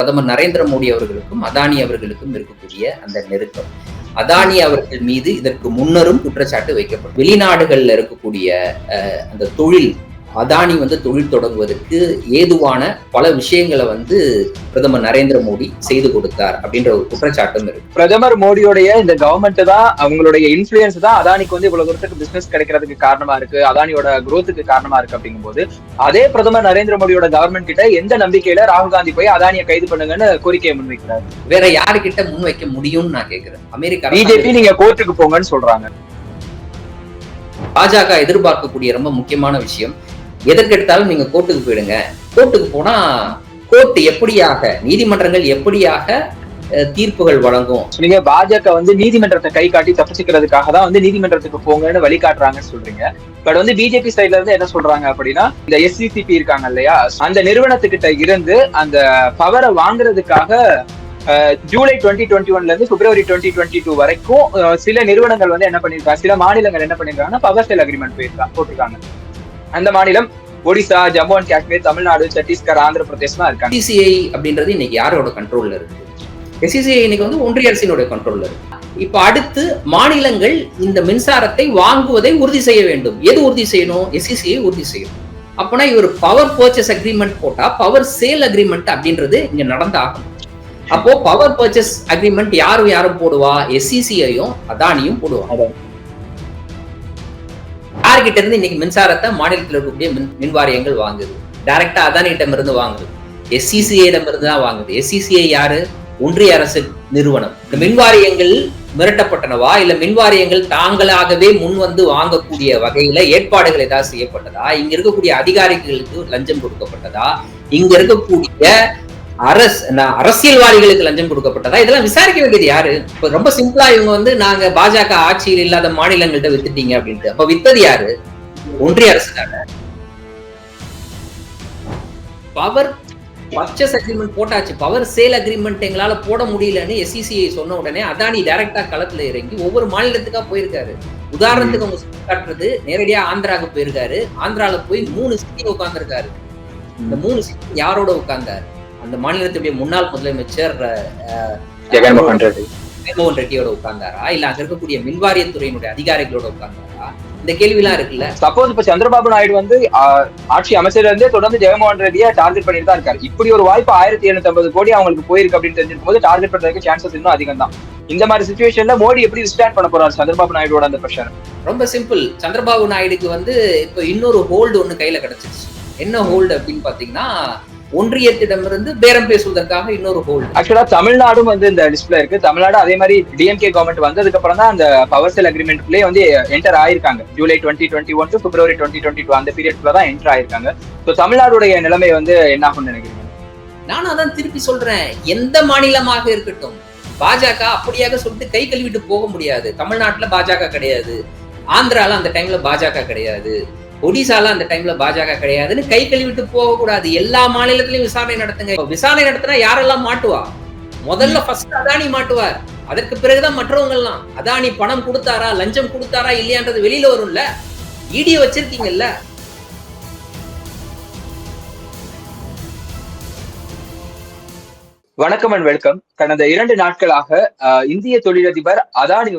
பிரதமர் நரேந்திர மோடி அவர்களுக்கும் அதானி அவர்களுக்கும் இருக்கக்கூடிய அந்த நெருக்கம். அதானி அவர்கள் மீது இதற்கு முன்னரும் குற்றச்சாட்டு வைக்கப்படும். வெளிநாடுகள்ல இருக்கக்கூடிய அந்த தொழில் அதானி தொழில் தொடங்குவதற்கு ஏதுவான பல விஷயங்களை பிரதமர் நரேந்திர மோடி செய்து கொடுத்தார் அப்படின்ற ஒரு குற்றச்சாட்டும் இருக்கு. பிரதமர் மோடியோடைய இந்த கவர்மெண்ட் தான், அவங்களுடைய இன்ஃபுளுயன்ஸ் தான் அதானிக்கு இவ்வளவு தூரத்துக்கு பிசினஸ் கிடைக்கிறதுக்கு காரணமா இருக்கு, அதானியோட குரோத்துக்கு காரணமா இருக்கு அப்படிங்கும் போது, அதே பிரதமர் நரேந்திர மோடியோட கவர்மெண்ட் கிட்ட எந்த நம்பிக்கையில ராகுல் காந்தி போய் அதானியை கைது பண்ணுங்கன்னு கோரிக்கையை முன்வைக்கிறார்? வேற யாருக்கிட்ட முன்வைக்க முடியும்னு நான் கேட்கிறேன். அமெரிக்கா பிஜேபி நீங்க கோர்ட்டுக்கு போங்கன்னு சொல்றாங்க. பாஜக எதிர்பார்க்கக்கூடிய ரொம்ப முக்கியமான விஷயம், எதற்கெடுத்தாலும் நீங்க கோர்ட்டுக்கு போயிடுங்க. கோர்ட்டுக்கு போனா கோர்ட் எப்படியாக, நீதிமன்றங்கள் எப்படியாக தீர்ப்புகள் வழங்கும். நீங்க பாஜக நீதிமன்றத்தை கை காட்டி தப்பிச்சுக்கிறதுக்காக தான் நீதிமன்றத்துக்கு போங்கன்னு வழிகாட்டுறாங்கன்னு சொல்றீங்க. பட் பிஜேபி சைட்ல இருந்து என்ன சொல்றாங்க அப்படின்னா, இந்த எஸ்சிசிபி இருக்காங்க இல்லையா, அந்த நிறுவனத்துக்கிட்ட இருந்து அந்த பவரை வாங்குறதுக்காக ஜூலை 2021 இருந்து பிப்ரவரி 2022 வரைக்கும் சில நிறுவனங்கள் என்ன பண்ணிருக்காங்க, சில மாநிலங்கள் என்ன பண்ணிருக்காங்கன்னா பவர் சேல் அக்ரிமெண்ட் போட்டிருக்காங்க. அந்த மாநிலம் ஒடிசா, ஜம்மு அண்ட் காஷ்மீர், தமிழ்நாடு, சத்தீஸ்கர், ஆந்திர பிரதேசம் இருக்காங்க. எஸ்சிசிஐ அப்படின்றது இன்னைக்கு யாரோட கண்ட்ரோல்ல இருக்கு? எஸ்சிசிஐ இன்னைக்கு ஒன்றிய அரசினுடைய கண்ட்ரோல்ல இருக்கு. இப்ப அடுத்து மாநிலங்கள் இந்த மின்சாரத்தை வாங்குவதை உறுதி செய்ய வேண்டும். எது உறுதி செய்யணும்? எஸ்சிசிஐ உறுதி செய்யணும். அப்பனா இவர் பவர் பர்ச்சேஸ் அக்ரிமெண்ட் போட்டா பவர் சேல் அக்ரிமெண்ட் அப்படின்றது இங்க நடந்தாகும். அப்போ பவர் பர்ச்சேஸ் அக்ரிமெண்ட் யாரும் போடுவா? எஸ்சிசிஐயும் அதானியும் போடுவாங்க. யார்கிட்ட இருந்து இன்னைக்கு மின்சாரத்தை மாநிலத்தில் இருக்கக்கூடிய மின் வாரியங்கள் வாங்குது? டைரக்டா அதானியிடம் இருந்து வாங்குது, எஸ்சிசிஐடம் இருந்து தான் வாங்குது. எஸ்சிசிஐ யாரு? ஒன்றிய அரசு நிறுவனம். இந்த மின் வாரியங்கள் மிரட்டப்பட்டனவா, இல்ல மின் வாரியங்கள் தாங்களாகவே முன் வாங்கக்கூடிய வகையில ஏற்பாடுகள் ஏதாவது செய்யப்பட்டதா? இங்க இருக்கக்கூடிய அதிகாரிகளுக்கு லஞ்சம் கொடுக்கப்பட்டதா? இங்க இருக்கக்கூடிய அரசியல்வாதிகளுக்கு லஞ்சம் கொடுக்கப்பட்டதா? இதெல்லாம் விசாரிக்க வேண்டியது யாரு? இப்ப ரொம்ப சிம்பிளா இவங்க நாங்க பாஜக ஆட்சியில் இல்லாத மாநிலங்கள்ட்ட வித்துட்டீங்க அப்படின்ட்டு. அப்ப வித்தது யாரு? ஒன்றிய அரசு தானே. பவர் பர்ச்சேஸ் அக்ரிமெண்ட் போட்டாச்சு, பவர் சேல் அக்ரிமெண்ட் எங்களால போட முடியலன்னு எஸ்சிசிஐ சொன்ன உடனே அதானி டைரக்டா களத்துல இறங்கி ஒவ்வொரு மாநிலத்துக்கா போயிருக்காரு. உதாரணத்துக்கு அவங்க காட்டுறது, நேரடியா ஆந்திராவுக்கு போயிருக்காரு. ஆந்திரால போய் 3 சிட்டி உட்கார்ந்துருக்காரு. இந்த 3 சிட்டி யாரோட உட்கார்ந்தாரு? அந்த மாநிலத்துடைய முன்னாள் முதலமைச்சர் ஜெகன்மோகன் ரெட்டியோட உட்கார்ந்தாரா, இல்ல அங்க இருக்கக்கூடிய மின்வாரியத்துறையினுடைய அதிகாரிகளோட உட்கார்ந்தாரா? இந்த கேள்வி எல்லாம் இருக்குல்ல. சப்போஸ் இப்ப சந்திரபாபு நாயுடு ஆட்சி அமைச்சர்ல இருந்தே தொடர்ந்து ஜெகன்மோகன் ரெட்டியை டார்கெட் பண்ணிட்டு தான் இருக்காரு. இப்படி ஒரு வாய்ப்பு 1750 கோடி அவங்களுக்கு போயிருக்கு அப்படின்னு தெரிஞ்சிருக்கும் போது டார்கெட் பண்றதுக்கு சான்சஸ் இன்னும் அதிகம் தான். இந்த மாதிரி சிச்சுவேஷன்ல மோடி எப்படி விஸ்டாண்ட் பண்ண போறாரு சந்திரபாபு நாயுடோட அந்த பிரஷர்? ரொம்ப சிம்பிள். சந்திரபாபு நாயுடுக்கு இப்ப இன்னொரு ஹோல்டு ஒண்ணு கையில கிடைச்சிருச்சு. என்ன ஹோல்டு அப்படின்னு பாத்தீங்கன்னா, ஒன்றியத்திடமிருந்து பேரம் பேசுவதற்காக இன்னொரு ஹோல்டு. ஆக்சுவலா தமிழ்நாடும் இந்த லிஸ்ட்ல இருக்கு. தமிழ்நாடு அதே மாதிரி டிஎம்கே கவர்மெண்ட் வந்ததுக்கு அப்புறம் தான் அந்த பவர் சேல் அக்ரிமெண்ட்லயே என்டர் ஆயிருக்காங்க. ஜூலை 2021 டு பிப்ரவரி 2022 அந்த பீரியட்ல தான் என்டர் ஆயிருக்காங்க. சோ தமிழ்நாடுடைய நிலைமை என்ன ஆகும்னு நினைக்கிறீங்க? நானும் அதான் திருப்பி சொல்றேன், எந்த மாநிலமாக இருக்கட்டும் பாஜக அப்படியாக சொல்லிட்டு கை கழுவிட்டு போக முடியாது. தமிழ்நாட்டுல பாஜக கிடையாது, ஆந்திரால அந்த டைம்ல பாஜக கிடையாது, ஒடிசால அந்த டைம்ல பாஜக கிடையாதுன்னு கை கழுவிட்டு போக கூடாது. எல்லா மாநிலத்திலையும் விசாரணை நடத்துங்க. விசாரணை நடத்தினா யாரெல்லாம் மாட்டுவா? முதல்ல ஃபர்ஸ்ட் அதானி மாட்டுவார், அதற்கு பிறகுதான் மற்றவங்க எல்லாம். அதானி பணம் கொடுத்தாரா, லஞ்சம் கொடுத்தாரா இல்லையான்றது வெளியில வரும்ல. இடி வச்சிருக்கீங்கல்ல. வணக்கம் அண்ட் வெல்கம். கடந்த 2 நாட்களாக இந்திய தொழிலதிபர் அதானி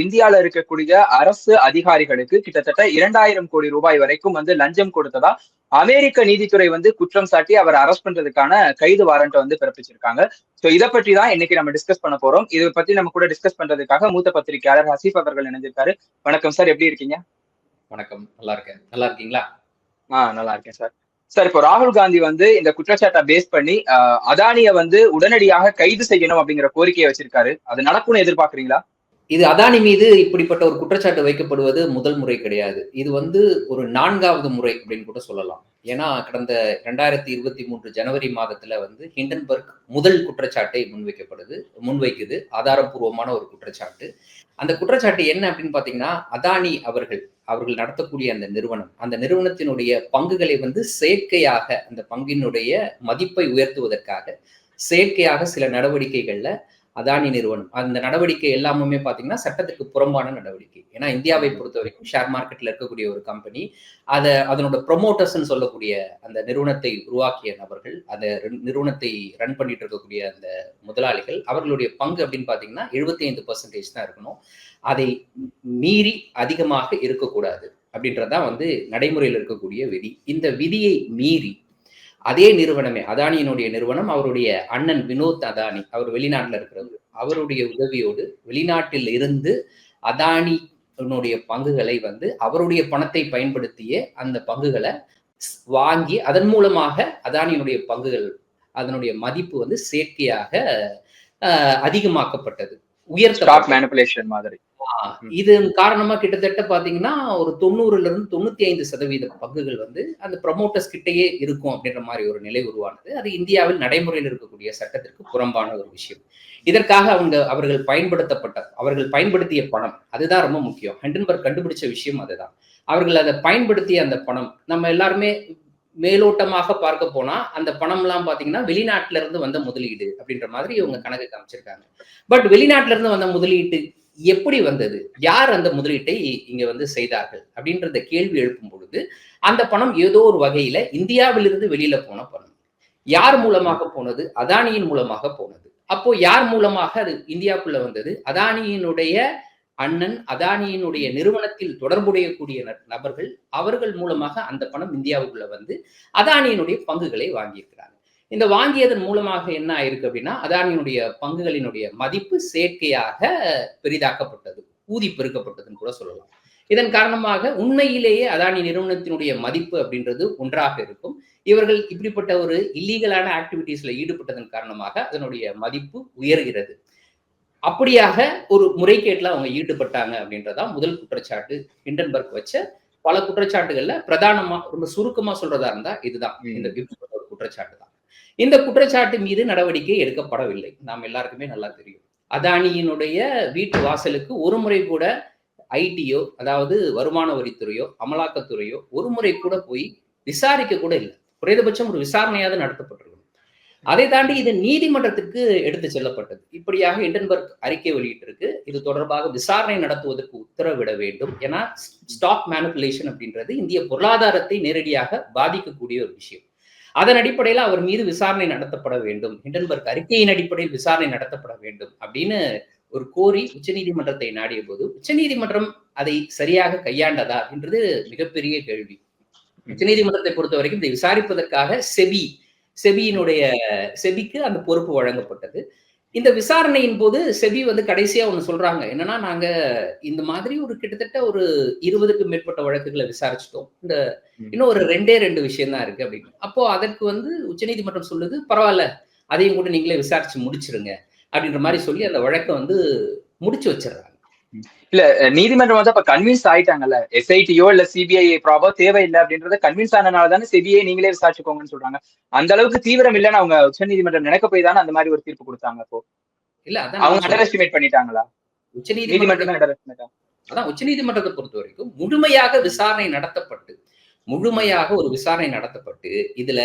இந்தியால இருக்கக்கூடிய அரசு அதிகாரிகளுக்கு கிட்டத்தட்ட 2000 கோடி ரூபாய் வரைக்கும் லஞ்சம் கொடுத்ததா அமெரிக்க நீதித்துறை குற்றம் சாட்டி அவர் அரெஸ்ட் பண்றதுக்கான கைது வாரண்ட் பிறப்பிச்சிருக்காங்க. சோ இதை பற்றி தான் இன்னைக்கு நம்ம டிஸ்கஸ் பண்ண போறோம். இதை பத்தி நம்ம கூட டிஸ்கஸ் பண்றதுக்காக மூத்த பத்திரிகையாளர் ஹசீப் அவர்கள் இணைஞ்சிருக்காரு. வணக்கம் சார், எப்படி இருக்கீங்க? வணக்கம், நல்லா இருக்கேன். நல்லா இருக்கீங்களா? நல்லா இருக்கேன் சார். சார், இப்போ ராகுல் காந்தி இந்த குற்றச்சாட்டை பேஸ் பண்ணி அதானியை உடனடியாக கைது செய்யணும் அப்படிங்கிற கோரிக்கையை வச்சிருக்காரு. அது நடக்கும்னு எதிர்பார்க்கறீங்களா? இது அதானி மீது இப்படிப்பட்ட ஒரு குற்றச்சாட்டு வைக்கப்படுவது முதல் முறை கிடையாது. இது ஒரு 4வது முறை அப்படின்னு கூட சொல்லலாம். ஏன்னா கடந்த 2023 ஜனவரி மாதத்துல ஹிண்டன்பர்க் முதல் குற்றச்சாட்டை முன்வைக்குது. ஆதாரப்பூர்வமான ஒரு குற்றச்சாட்டு. அந்த குற்றச்சாட்டு என்ன அப்படின்னு பாத்தீங்கன்னா, அதானி அவர்கள் நடத்தக்கூடிய அந்த நிறுவனத்தினுடைய பங்குகளை செயற்கையாக, அந்த பங்கினுடைய மதிப்பை உயர்த்துவதற்காக செயற்கையாக சில நடவடிக்கைகள்ல அதானி நிறுவனம் அந்த நடவடிக்கை எல்லாமே பாத்தீங்கன்னா சட்டத்துக்கு புறம்பான நடவடிக்கை. ஏன்னா இந்தியாவை பொறுத்த வரைக்கும் ஷேர் மார்க்கெட்ல இருக்கக்கூடிய ஒரு கம்பெனி, அதனோட ப்ரொமோட்டர்ஸ்ன்னு சொல்லக்கூடிய அந்த நிறுவனத்தை உருவாக்கிய நபர்கள், அந்த நிறுவனத்தை ரன் பண்ணிட்டு இருக்கக்கூடிய அந்த முதலாளிகள், அவர்களுடைய பங்கு அப்படின்னு பாத்தீங்கன்னா 75% தான் இருக்கணும். அதை மீறி அதிகமாக இருக்கக்கூடாது அப்படின்றதான் வந்து நடைமுறையில் இருக்கக்கூடிய விதி. இந்த விதியை மீறி அதே நிறுவனமே, அதானியினுடைய நிறுவனம், அவருடைய அண்ணன் வினோத் அதானி, அவர் வெளிநாட்டுல இருக்கிறவர், அவருடைய உதவியோடு வெளிநாட்டில் இருந்து அதானியினுடைய பங்குகளை வந்து அவருடைய பணத்தை பயன்படுத்தியே அந்த பங்குகளை வாங்கி அதன் மூலமாக அதானியினுடைய பங்குகள் அதனுடைய மதிப்பு வந்து செயற்கையாக அதிகமாக்கப்பட்டது, உயர்த்தப்பட்டது. இது காரணமா கிட்டத்தட்ட பாத்தீங்கன்னா ஒரு 90% 95% பங்குகள் வந்து அந்த ப்ரமோட்டர்ஸ் கிட்டயே இருக்கும் அப்படின்ற மாதிரி ஒரு நிலை உருவானது. அது இந்தியாவில் நடைமுறையில் இருக்கக்கூடிய சட்டத்திற்கு புறம்பான ஒரு விஷயம். இதற்காக அவர்கள் பயன்படுத்திய பணம், அதுதான் ரொம்ப முக்கியம். ஹிண்டன்பர்க் கண்டுபிடிச்ச விஷயம் அதுதான். அவர்கள் அதை பயன்படுத்திய அந்த பணம், நம்ம எல்லாருமே மேலோட்டமாக பார்க்க போனா அந்த பணம் எல்லாம் பாத்தீங்கன்னா வெளிநாட்டுல இருந்து வந்த முதலீடு அப்படின்ற மாதிரி இவங்க கணக்கு காமிச்சிருக்காங்க. பட் வெளிநாட்டுல இருந்து வந்த முதலீட்டு எப்படி வந்தது, யார் அந்த முதலீட்டை இங்க வந்து செய்தார்கள் அப்படின்றத கேள்வி எழுப்பும் பொழுது அந்த பணம் ஏதோ ஒரு வகையில இந்தியாவிலிருந்து வெளியில போன பணம். யார் மூலமாக போனது? அதானியின் மூலமாக போனது. அப்போ யார் மூலமாக அது இந்தியாவுக்குள்ள வந்தது? அதானியினுடைய அண்ணன், அதானியினுடைய நிறுவனத்தில் தொடர்புடைய கூடிய நபர்கள், அவர்கள் மூலமாக அந்த பணம் இந்தியாவுக்குள்ள வந்து அதானியினுடைய பங்குகளை வாங்கியிருக்கிறாங்க. இந்த வாங்கியதன் மூலமாக என்ன ஆயிருக்கு அப்படின்னா, அதானியினுடைய பங்குகளினுடைய மதிப்பு செயற்கையாக பெரிதாக்கப்பட்டது, ஊதி பெருக்கப்பட்டதுன்னு கூட சொல்லலாம். இதன் காரணமாக உண்மையிலேயே அதானி நிறுவனத்தினுடைய மதிப்பு அப்படின்றது ஒன்றாக இருக்கும். இவர்கள் இப்படிப்பட்ட ஒரு இல்லீகலான ஆக்டிவிட்டீஸ்ல ஈடுபட்டதன் காரணமாக அதனுடைய மதிப்பு உயர்கிறது. அப்படியாக ஒரு முறைகேட்டில் அவங்க ஈடுபட்டாங்க அப்படின்றதான் முதல் குற்றச்சாட்டு. ஹிண்டன்பர்க் வச்ச பல குற்றச்சாட்டுகள்ல பிரதானமா ரொம்ப சுருக்கமா சொல்றதா இருந்தா இதுதான், இந்த ஒரு குற்றச்சாட்டு தான். இந்த குற்றச்சாட்டு மீது நடவடிக்கை எடுக்கப்படவில்லை. நாம் எல்லாருக்குமே நல்லா தெரியும். அதானியினுடைய வீட்டு வாசலுக்கு ஒரு முறை கூட ஐடியோ, அதாவது வருமான வரித்துறையோ, அமலாக்கத்துறையோ ஒரு முறை கூட போய் விசாரிக்க கூட இல்லை. குறைந்தபட்சம் ஒரு விசாரணையாவது நடத்தப்பட்டிருக்கும். அதை தாண்டி இது நீதிமன்றத்திற்கு எடுத்து செல்லப்பட்டது. இப்படியாக ஹிண்டன்பர்க் அறிக்கை வெளியிட்டிருக்கு. இது தொடர்பாக விசாரணை நடத்துவதற்கு உத்தரவிட வேண்டும். ஏன்னா ஸ்டாக் மேனிபுலேஷன் அப்படின்றது இந்திய பொருளாதாரத்தை நேரடியாக பாதிக்கக்கூடிய ஒரு விஷயம். அதன் அடிப்படையில் அவர் மீது விசாரணை நடத்தப்பட வேண்டும், ஹிண்டன்பர்க் அறிக்கையின் அடிப்படையில் விசாரணை நடத்தப்பட வேண்டும் அப்படின்னு ஒரு கோரி உச்சநீதிமன்றத்தை நாடிய போது உச்சநீதிமன்றம் அதை சரியாக கையாண்டதா என்றது மிகப்பெரிய கேள்வி. உச்சநீதிமன்றத்தை பொறுத்த வரைக்கும் இதை விசாரிப்பதற்காக செபிக்கு அந்த பொறுப்பு வழங்கப்பட்டது. இந்த விசாரணையின் போது செபி வந்து கடைசியா ஒண்ணு சொல்றாங்க, என்னன்னா நாங்க இந்த மாதிரி ஒரு கிட்டத்தட்ட ஒரு 20க்கும் மேற்பட்ட வழக்குகளை விசாரிச்சிட்டோம், இந்த இன்னும் ஒரு 2 விஷயம் தான் இருக்கு அப்படின்னு. அப்போ அதற்கு வந்து உச்சநீதிமன்றம் சொல்லுது, பரவாயில்ல அதையும் கூட நீங்களே விசாரிச்சு முடிச்சிருங்க அப்படின்ற மாதிரி சொல்லி அந்த வழக்கை வந்து முடிச்சு வச்சிடறாங்க. இல்ல நீதிமன்றம் வந்து அப்ப கன்வின்ஸ் ஆயிட்டாங்கல்ல, எஸ்ஐடியோ இல்ல சிபிஐ ப்ராபோ தேவையில்லை அப்படின்றத கன்வின்ஸ் ஆனனால தானே சிபிஐ நீங்களே விசாரிச்சுக்கோங்கன்னு சொல்றாங்க. அந்த அளவுக்கு தீவிரம் இல்லைன்னு அவங்க உச்ச நீதிமன்றம் நினைக்க போய் தானே அந்த மாதிரி ஒரு தீர்ப்பு கொடுத்தாங்க. அப்போ இல்ல அதான் அவங்க அண்டர் எஸ்டிமேட் பண்ணிட்டாங்களா? உச்ச நீதிமன்றத்தை பொறுத்த வரைக்கும் முழுமையாக விசாரணை நடத்தப்பட்டு ஒரு விசாரணை நடத்தப்பட்டு இதுல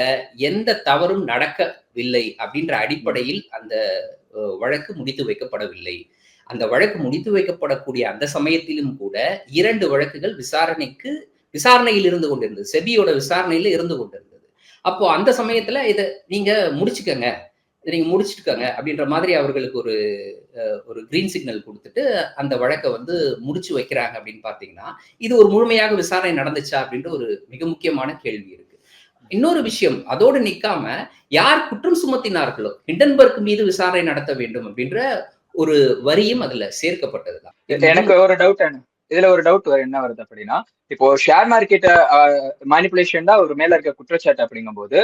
எந்த தவறும் நடக்கவில்லை அப்படின்ற அடிப்படையில் அந்த வழக்கு முடித்து வைக்கப்படவில்லை. அந்த வழக்கு முடித்து வைக்கப்படக்கூடிய அந்த சமயத்திலும் கூட 2 வழக்குகள் விசாரணையில் இருந்து கொண்டிருந்தது, செபியோட விசாரணையில இருந்து கொண்டிருந்தது. அப்போ அந்த சமயத்துல இதை நீங்க முடிச்சுக்கங்க அப்படின்ற மாதிரி அவர்களுக்கு ஒரு கிரீன் சிக்னல் கொடுத்துட்டு அந்த வழக்கை வந்து முடிச்சு வைக்கிறாங்க. அப்படின்னு பாத்தீங்கன்னா இது ஒரு முழுமையாக விசாரணை நடந்துச்சா அப்படின்ற ஒரு மிக முக்கியமான கேள்வி இருக்கு. இன்னொரு விஷயம், அதோடு நிக்காம யார் குற்றம் சுமத்தினார்களோ ஹிண்டன்பர்க் மீது விசாரணை நடத்த வேண்டும் அப்படின்ற ஒரு வரியும் அதுல சேர்க்கப்பட்டதுதான். எனக்கு ஒரு டவுட், இதுல ஒரு டவுட் என்ன வருது அப்படின்னா, இப்போ ஷேர் மார்க்கெட் மேனிபுலேஷன் தான் ஒரு மேல இருக்க குற்றச்சாட்டு அப்படிங்கும் போது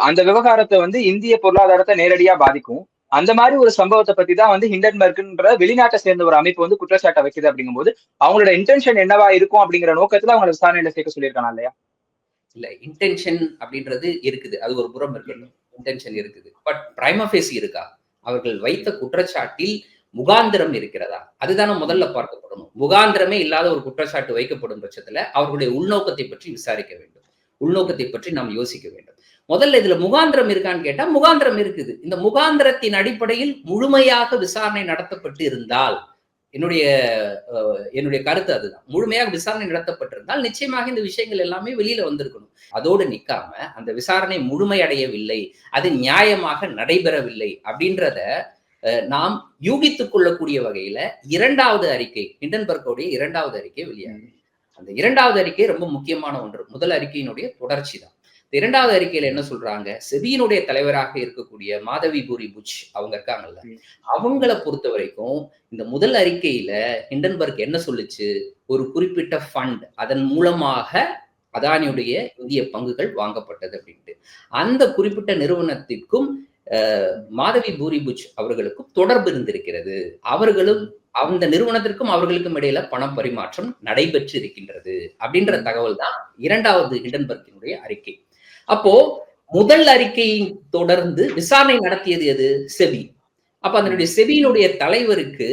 அந்த விவகாரத்தை வந்து இந்திய பொருளாதாரத்தை நேரடியா பாதிக்கும். அந்த மாதிரி ஒரு சம்பவத்தை பத்தி தான் வந்து ஹிண்டன்பர்க்ன்ற வெளிநாட்டை சேர்ந்த ஒரு அமைப்பு வந்து குற்றச்சாட்டை வைக்குது. அப்படிங்கும் போது அவங்களோட இன்டென்ஷன் என்னவா இருக்கும் அப்படிங்கிற நோக்கத்துல அவங்களை விசாரணையில சேர்க்க சொல்லியிருக்காங்க இல்லையா? இல்ல, இன்டென்ஷன் அப்படின்றது இருக்குது, அது ஒரு புறம் இருக்கணும், இன்டென்ஷன் இருக்குது. பட் பிரைமா ஃபேசி இருக்கா? அவர்கள் வைத்த குற்றச்சாட்டில் முகாந்திரம் இருக்கிறதா? அதுதானே முதல்ல பார்க்கப்படணும். முகாந்திரமே இல்லாத ஒரு குற்றச்சாட்டு வைக்கப்படும் பட்சத்துல அவர்களுடைய உள்நோக்கத்தை பற்றி விசாரிக்க வேண்டும், உள்நோக்கத்தை பற்றி நாம் யோசிக்க வேண்டும். முதல்ல இதுல முகாந்திரம் இருக்கான்னு கேட்டா முகாந்திரம் இருக்குது. இந்த முகாந்திரத்தின் அடிப்படையில் முழுமையாக விசாரணை நடத்தப்பட்டு இருந்தால், என்னுடைய என்னுடைய கருத்து அதுதான். முழுமையாக விசாரணை நடத்தப்பட்டிருந்தால் நிச்சயமாக இந்த விஷயங்கள் எல்லாமே வெளியில வந்திருக்கணும். அதோடு நிக்காம அந்த விசாரணை முழுமையடையவில்லை, அது நியாயமாக நடைபெறவில்லை அப்படின்றத நாம் யூகித்துக் கொள்ளக்கூடிய வகையில 2வது அறிக்கை, ஹிண்டன்பர்க்கோடைய 2வது அறிக்கை வெளியாகுது. அந்த 2வது அறிக்கை ரொம்ப முக்கியமான ஒன்று. முதல் அறிக்கையினுடைய தொடர்ச்சி தான். 2வது அறிக்கையில என்ன சொல்றாங்க, செபியினுடைய தலைவராக இருக்கக்கூடிய மாதவி பூரி புட்ச் அவங்க இருக்காங்கல்ல, அவங்கள பொறுத்த வரைக்கும் இந்த முதல் அறிக்கையில ஹிண்டன்பர்க் என்ன சொல்லுச்சு, ஒரு குறிப்பிட்ட ஃபண்ட் அதன் மூலமாக அதானியுடைய இந்திய பங்குகள் வாங்கப்பட்டது அப்படின்ட்டு. அந்த குறிப்பிட்ட நிறுவனத்திற்கும் மாதவி பூரி புட்ச் அவர்களுக்கும் தொடர்பு இருந்திருக்கிறது. அவர்களும் அந்த நிறுவனத்திற்கும் அவர்களுக்கும் இடையில பண பரிமாற்றம் நடைபெற்று இருக்கின்றது அப்படின்ற தகவல் தான் 2வது ஹிண்டன்பர்க்கினுடைய அறிக்கை. அப்போ முதல் அறிக்கையை தொடர்ந்து விசாரணை நடத்தியது எது? செபி. அப்ப அதனுடைய செபியினுடைய தலைவருக்கு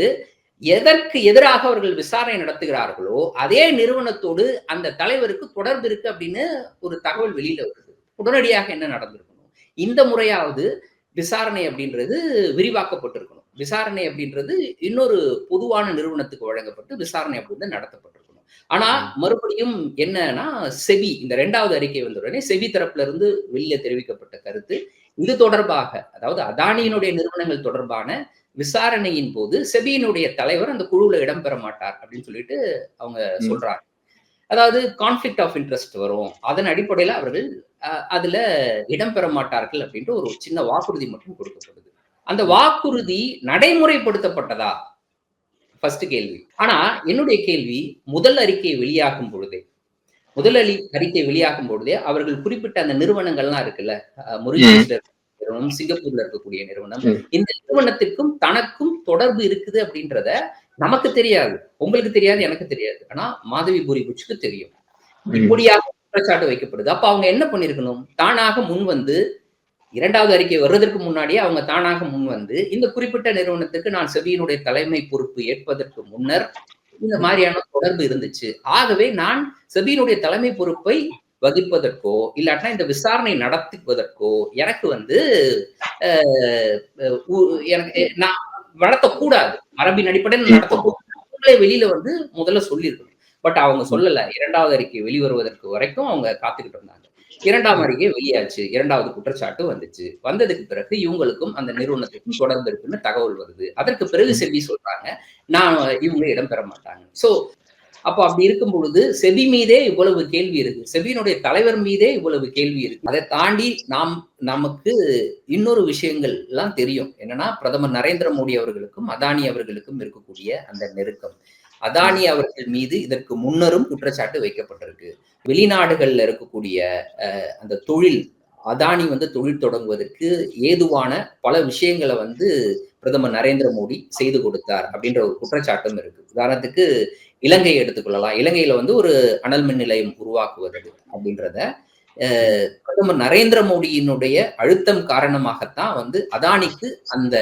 எதற்கு எதிராக அவர்கள் விசாரணை நடத்துகிறார்களோ அதே நிறுவனத்தோடு அந்த தலைவருக்கு தொடர்பு இருக்கு அப்படின்னு ஒரு தகவல் வெளியில வருது. உடனடியாக என்ன நடந்திருக்கணும்? இந்த முறையாவது விசாரணை அப்படின்றது விரிவாக்கப்பட்டிருக்கணும். விசாரணை அப்படின்றது இன்னொரு பொதுவான நிறுவனத்துக்கு வழங்கப்பட்டு விசாரணை அப்படின்றது நடத்தப்பட்டிருக்கணும். ஆனா மறுபடியும் என்னன்னா, செபி இந்த 2வது அறிக்கை வந்த உடனே செபி தரப்புல இருந்து வெளியில தெரிவிக்கப்பட்ட கருத்து இது தொடர்பாக, அதாவது அதானியினுடைய நிறுவனங்கள் தொடர்பான விசாரணையின் போது செபியினுடைய தலைவர் அந்த குழுவுல இடம்பெற மாட்டார் அப்படின்னு சொல்லிட்டு அவங்க சொல்றாங்க. அதாவது கான்ஃபிளிக்ட் ஆஃப் இன்ட்ரெஸ்ட் வரும், அதன் அடிப்படையில அவர்கள் அதுல இடம்பெற மாட்டார்கள் அப்படின்ட்டு ஒரு சின்ன வாக்குறுதி மட்டும் கொடுக்கப்படுது. அந்த வாக்குறுதி நடைமுறைப்படுத்தப்பட்டதா? ஃபர்ஸ்ட் கேள்வி. ஆனா என்னுடைய கேள்வி, முதல் அறிக்கை வெளியாகும் பொழுதே அவர்கள் குறிப்பிட்ட அந்த நிறுவனங்கள்லாம் இருக்குல்ல, மொரிஷியஸ்ல நிறுவனம், சிங்கப்பூர்ல இருக்கக்கூடிய நிறுவனம், இந்த நிறுவனத்திற்கும் தனக்கும் தொடர்பு இருக்குது அப்படின்றத நமக்கு தெரியாது, உங்களுக்கு தெரியாது, எனக்கு தெரியாது. ஆனா மாதவி பூரி புட்ச்க்கு தெரியும். இப்படியாக குற்றச்சாட்டு வைக்கப்படுது. அப்ப அவங்க என்ன பண்ணிருக்கணும்? தானாக முன் வந்து 2வது அறிக்கை வர்றதற்கு முன்னாடியே அவங்க தானாக முன் வந்து இந்த குறிப்பிட்ட நிறுவனத்துக்கு நான் செபியினுடைய தலைமை பொறுப்பு ஏற்பதற்கு முன்னர் இந்த மாதிரியான தொடர்பு இருந்துச்சு, ஆகவே நான் செபியினுடைய தலைமை பொறுப்பை வகிப்பதற்கோ இல்லாட்டா இந்த விசாரணை நடத்துவதற்கோ எனக்கு வந்து எனக்கு நான் நடத்தக்கூடாது, மரபின் அடிப்படையில் நடத்தக்கூடாது வெளியில வந்து முதல்ல சொல்லியிருக்கணும். பட் அவங்க சொல்லல. 2வது அறிக்கை வெளிவருவதற்கு வரைக்கும் அவங்க காத்துக்கிட்டு இருந்தாங்க. 2ஆம் அறிக்கை வெளியாச்சு, 2வது குற்றச்சாட்டு வந்துச்சு. வந்ததுக்கு பிறகு இவங்களுக்கும் அந்த நிறுவனத்துக்கும் தொடர்பு இருக்குன்னு தகவல் வருது. அதற்கு பிறகு செபி சொல்றாங்க நான் இவங்க இடம் பெற மாட்டாங்க. சோ அப்போ அப்படி இருக்கும் பொழுது செபி மீதே இவ்வளவு கேள்வி இருக்கு, செபியினுடைய தலைவர் மீதே இவ்வளவு கேள்வி இருக்கு. அதை தாண்டி நமக்கு இன்னொரு விஷயங்கள் எல்லாம் தெரியும். என்னன்னா, பிரதமர் நரேந்திர மோடி அவர்களுக்கும் அதானி அவர்களுக்கும் இருக்கக்கூடிய அந்த நெருக்கம். அதானி அவர்கள் மீது இதற்கு முன்னரும் குற்றச்சாட்டு வைக்கப்பட்டிருக்கு. வெளிநாடுகள்ல இருக்கக்கூடிய அந்த தொழில், அதானி வந்து தொழில் தொடங்குவதற்கு ஏதுவான பல விஷயங்களை வந்து பிரதமர் நரேந்திர மோடி செய்து கொடுத்தார் அப்படின்ற ஒரு குற்றச்சாட்டும் இருக்கு. உதாரணத்துக்கு இலங்கையை எடுத்துக்கொள்ளலாம். இலங்கையில வந்து ஒரு அனல் மின் நிலையம் உருவாக்குவது அப்படின்றத பிரதமர் நரேந்திர மோடியினுடைய அழுத்தம் காரணமாகத்தான் வந்து அதானிக்கு அந்த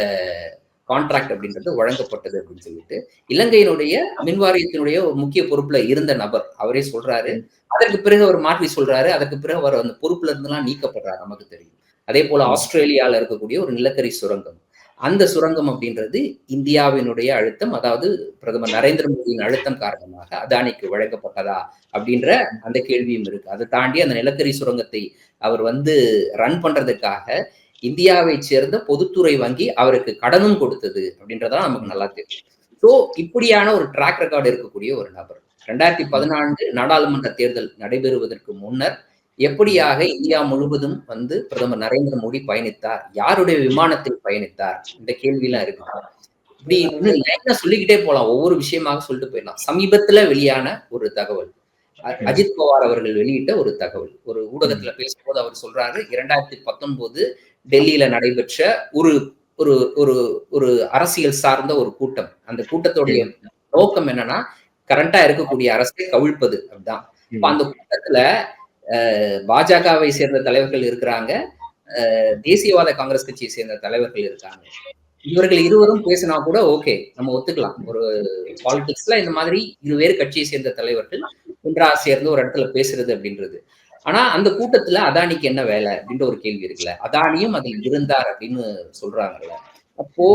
கான்ட்ராக்ட் அப்படின்றது வழங்கப்பட்டது அப்படின்னு சொல்லிட்டு இலங்கையினுடைய மின்வாரியத்தினுடைய ஒரு முக்கிய பொறுப்புல இருந்த நபர் அவரே சொல்றாரு. அதற்கு பிறகு அவர் மாற்றி சொல்றாரு. அதற்கு பிறகு அவர் அந்த பொறுப்புல இருந்தெல்லாம் நீக்கப்படுறாரு, நமக்கு தெரியும். அதே போல ஆஸ்திரேலியால இருக்கக்கூடிய ஒரு நிலக்கரி சுரங்கம், அந்த சுரங்கம் அப்படின்றது இந்தியாவினுடைய அழுத்தம், அதாவது பிரதமர் நரேந்திர மோடியின் அழுத்தம் காரணமாக அதானிக்கு வழங்கப்பட்டதா அப்படின்ற அந்த கேள்வியும் இருக்கு. அதை தாண்டி அந்த நிலக்கரி சுரங்கத்தை அவர் வந்து ரன் பண்றதுக்காக இந்தியாவை சேர்ந்த பொதுத்துறை வங்கி அவருக்கு கடனும் கொடுத்தது அப்படின்றதான் நமக்கு நல்லா தெரியும். ஸோ இப்படியான ஒரு ட்ராக் ரெக்கார்டு இருக்கக்கூடிய ஒரு நபர் 2014 நாடாளுமன்ற தேர்தல் நடைபெறுவதற்கு முன்னர் எப்படியாக இந்தியா முழுவதும் வந்து பிரதமர் நரேந்திர மோடி பயணித்தார், யாருடைய விமானத்தில் பயணித்தார், இந்த கேள்வியெல்லாம் இருக்கு. இப்படி இன்னும் லைனா சொல்லிக்கிட்டே போலாம், ஒவ்வொரு விஷயமாக சொல்லிட்டு போயிடலாம். சமீபத்துல வெளியான ஒரு தகவல், அஜித் பவார் அவர்கள் வெளியிட்ட ஒரு தகவல், ஒரு ஊடகத்துல பேசும்போது அவர் சொல்றாரு, 2019 டெல்லியில நடைபெற்ற ஒரு ஒரு ஒரு ஒரு அரசியல் சார்ந்த ஒரு கூட்டம், அந்த கூட்டத்துடைய நோக்கம் என்னன்னா கரண்டா இருக்கக்கூடிய அரசை கவிழ்ப்பது அப்படிதான். அந்த கூட்டத்துல பாஜகவை சேர்ந்த தலைவர்கள் இருக்கிறாங்க, தேசியவாத காங்கிரஸ் கட்சியை சேர்ந்த தலைவர்கள் இருக்காங்க. இவர்கள் இருவரும் பேசினா கூட ஓகே, நம்ம ஒத்துக்கலாம். ஒரு பாலிடிக்ஸ்ல இந்த மாதிரி இருவேறு கட்சியை சேர்ந்த தலைவர்கள் ஒன்றா சேர்ந்து ஒரு இடத்துல பேசுறது அப்படின்றது. ஆனா அந்த கூட்டத்துல அதானிக்கு என்ன வேலை அப்படின்ற ஒரு கேள்வி இருக்குல்ல. அதானியும் அதில் இருந்தார் அப்படின்னு சொல்றாங்கல்ல. அப்போ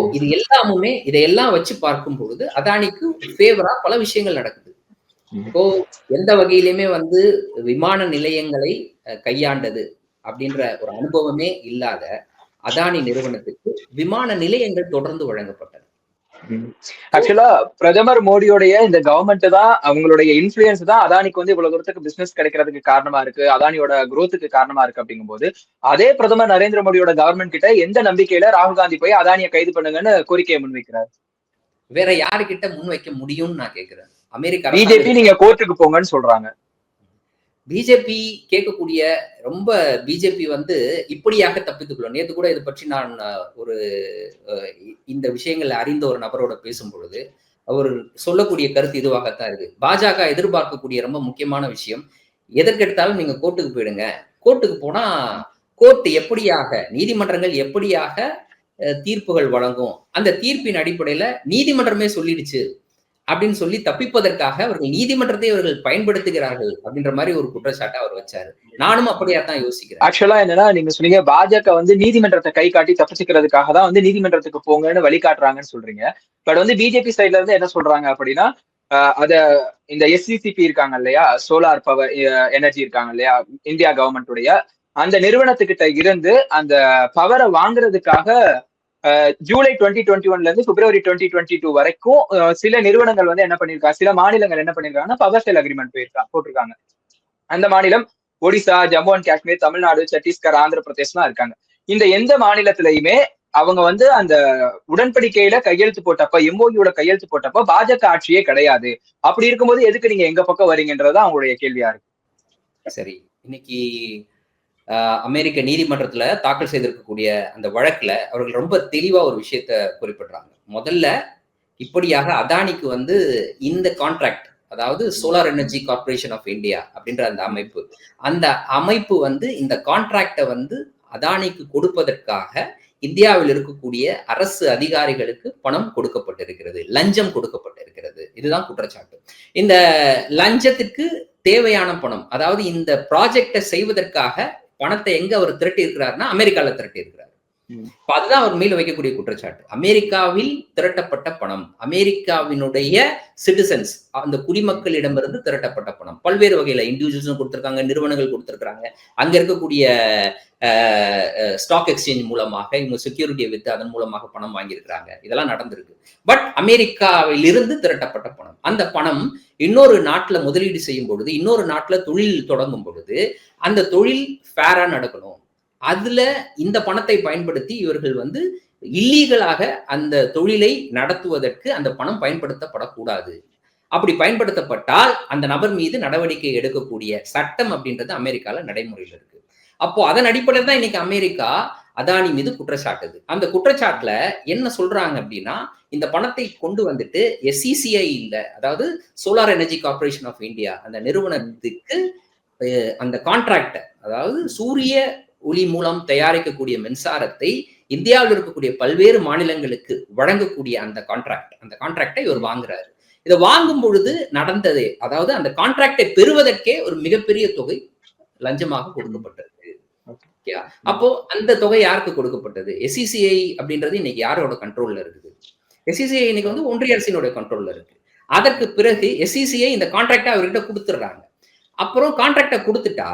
இதையெல்லாம் வச்சு பார்க்கும் பொழுது அதானிக்கு ஃபேவரா பல விஷயங்கள் நடக்குது. இப்போ எந்த வகையிலுமே விமான நிலையங்களை கையாண்டது அப்படின்ற ஒரு அனுபவமே இல்லாத அதானி நிறுவனத்துக்கு விமான நிலையங்கள் தொடர்ந்து வழங்கப்பட்டன. ஆக்சுவலா பிரதமர் மோடியோடைய இந்த கவர்மெண்ட் தான், அவங்களுடைய இன்ஃபுளுயன்ஸ் தான் அதானிக்கு இவ்வளவு தூரத்துக்கு பிசினஸ் கிடைக்கிறதுக்கு காரணமா இருக்கு, அதானியோட குரோத்துக்கு காரணமா இருக்கு அப்படிங்கும் போது, அதே பிரதமர் நரேந்திர மோடியோட கவர்மெண்ட் கிட்ட எந்த நம்பிக்கையில ராகுல் காந்தி போய் அதானியை கைது பண்ணுங்கன்னு கோரிக்கையை முன்வைக்கிறார்? வேற யாருக்கிட்ட முன்வைக்க முடியும்னு நான் கேட்கிறேன். அமெரிக்கா பிஜேபி நீங்க கோர்ட்டுக்கு போங்கன்னு சொல்றாங்க. பிஜேபி கேட்கக்கூடிய பிஜேபி இப்படியாக தப்பித்துக் கொள்ளும். நேத்து கூட இதை பற்றி நான் ஒரு இந்த விஷயங்களை அறிந்த ஒரு நபரோட பேசும் பொழுது அவர் சொல்லக்கூடிய கருத்து இதுவாகத்தான் இருக்கு. பாஜக எதிர்பார்க்கக்கூடிய ரொம்ப முக்கியமான விஷயம், எதற்கெடுத்தாலும் நீங்க கோர்ட்டுக்கு போயிடுங்க. கோர்ட்டுக்கு போனா கோர்ட் எப்படியாக, நீதிமன்றங்கள் எப்படியாக தீர்ப்புகள் வழங்கும், அந்த தீர்ப்பின் அடிப்படையில நீதிமன்றமே சொல்லிடுச்சு அப்படின்னு சொல்லி தப்பிப்பதற்காக அவர்கள் நீதிமன்றத்தை அவர்கள் பயன்படுத்துகிறார்கள் அப்படின்ற மாதிரி ஒரு குற்றச்சாட்டை அவர் வச்சாரு. நானும் அப்படியாத்தான் யோசிக்கிறேன். ஆக்சுவலா என்னன்னா, நீங்க சொன்னீங்க பாஜக நீதிமன்றத்தை கை காட்டி தப்பிச்சுக்கிறதுக்காக தான் நீதிமன்றத்துக்கு போங்கன்னு வழிகாட்டுறாங்கன்னு சொல்றீங்க. பட் பிஜேபி சைட்ல இருந்து என்ன சொல்றாங்க அப்படின்னா, அத இந்த SCCP இருக்காங்க இல்லையா, சோலார் பவர் எனர்ஜி இருக்காங்க இல்லையா, இந்தியா கவர்மெண்ட் உடைய அந்த நிறுவனத்துக்கிட்ட இருந்து அந்த பவரை வாங்குறதுக்காக ஜூலை 2021 இருந்து பிப்ரவரி 2022 வரைக்கும் சில நிறுவனங்கள் என்ன பண்ணிருக்காங்க, சில மாநிலங்கள் என்ன பண்ணிருக்காங்கன்னா பவர் சேல் அக்ரிமெண்ட் போட்டிருக்காங்க. அந்த மாநிலம் ஒடிசா, ஜம்மு அண்ட் காஷ்மீர், தமிழ்நாடு, சத்தீஸ்கர், ஆந்திர பிரதேஷ்லாம் இருக்காங்க. இந்த எந்த மாநிலத்திலயுமே அவங்க அந்த உடன்படிக்கையில கையெழுத்து போட்டப்ப, MOUல கையெழுத்து போட்டப்ப பாஜக ஆட்சியே கிடையாது. அப்படி இருக்கும்போது எதுக்கு நீங்க எங்க பக்கம் வரீங்கன்றதா அவங்களுடைய கேள்வியா இருக்கு. சரி, இன்னைக்கு அமெரிக்க நீதிமன்றத்துல தாக்கல் செய்திருக்கக்கூடிய அந்த வழக்குல அவர்கள் ரொம்ப தெளிவா ஒரு விஷயத்த குறிப்பிடுறாங்க. முதல்ல இப்படியாக அதானிக்கு இந்த கான்ட்ராக்ட், அதாவது solar energy corporation of India அப்படின்ற அந்த அமைப்பு இந்த கான்ட்ராக்டை அதானிக்கு கொடுப்பதற்காக இந்தியாவில் இருக்கக்கூடிய அரசு அதிகாரிகளுக்கு பணம் கொடுக்கப்பட்டிருக்கிறது, லஞ்சம் கொடுக்கப்பட்டிருக்கிறது. இதுதான் குற்றச்சாட்டு. இந்த லஞ்சத்திற்கு தேவையான பணம், அதாவது இந்த ப்ராஜெக்டை செய்வதற்காக பணத்தை எங்க அவர் திரட்டி இருக்கிறார்னா அமெரிக்கால திரட்டி இருக்கிறார். அதுதான் அவர் மேல வைக்கக்கூடிய குற்றச்சாட்டு. அமெரிக்காவில் திரட்டப்பட்ட பணம், அமெரிக்காவினுடைய சிட்டிசன்ஸ், அந்த குடிமக்களிடமிருந்து திரட்டப்பட்ட பணம், பல்வேறு வகையில இண்டிவிஜுவல்ஸும் கொடுத்திருக்காங்க, நிறுவனங்கள் கொடுத்திருக்காங்க, அங்க இருக்கக்கூடிய ஸ்டாக் எக்ஸ்சேஞ்ச் மூலமாக இவங்க செக்யூரிட்டியை வித்து அதன் மூலமாக பணம் வாங்கியிருக்கிறாங்க. இதெல்லாம் நடந்திருக்கு. பட் அமெரிக்காவில் இருந்து திரட்டப்பட்ட பணம், அந்த பணம் இன்னொரு நாட்டுல முதலீடு செய்யும் பொழுது, இன்னொரு நாட்டுல தொழில் தொடங்கும் பொழுது அந்த தொழில் ஃபேரா நடக்கணும். அதுல இந்த பணத்தை பயன்படுத்தி இவர்கள் இல்லீகலாக அந்த தொழிலை நடத்துவதற்கு அந்த பணம் பயன்படுத்தப்படக்கூடாது. அப்படி பயன்படுத்தப்பட்டால் அந்த நபர் மீது நடவடிக்கை எடுக்கக்கூடிய சட்டம் அப்படின்றது அமெரிக்கால நடைமுறையில் இருக்கு. அப்போ அதன் அடிப்படையில் தான் இன்னைக்கு அமெரிக்கா அதானி மீது குற்றச்சாட்டுது. அந்த குற்றச்சாட்டுல என்ன சொல்றாங்க அப்படின்னா, இந்த பணத்தை கொண்டு SCCI இல்ல, அதாவது solar energy corporation of India, அந்த நிறுவனத்துக்கு அந்த கான்ட்ராக்ட், அதாவது சூரிய ஒளி மூலம் தயாரிக்கக்கூடிய மின்சாரத்தை இந்தியாவில் இருக்கக்கூடிய பல்வேறு மாநிலங்களுக்கு வழங்கக்கூடிய அந்த கான்ட்ராக்டை இவர் வாங்குறாரு. இதை வாங்கும் பொழுது நடந்தது, அதாவது அந்த கான்ட்ராக்டை பெறுவதற்கே ஒரு மிகப்பெரிய தொகை லஞ்சமாக கொடுக்கப்பட்டது. அப்போ அந்த தொகை யாருக்கு கொடுக்கப்பட்டது? SCCI அப்படின்றது இன்னைக்கு யாரோட கண்ட்ரோல்ல இருக்குது? SCCI இன்னைக்கு ஒன்றிய அரசினுடைய கண்ட்ரோல்ல இருக்கு. அதற்கு பிறகு SCCI இந்த கான்ட்ராக்டை அவர்கிட்ட கொடுத்துடுறாங்க. அப்புறம் கான்ட்ராக்டை கொடுத்துட்டா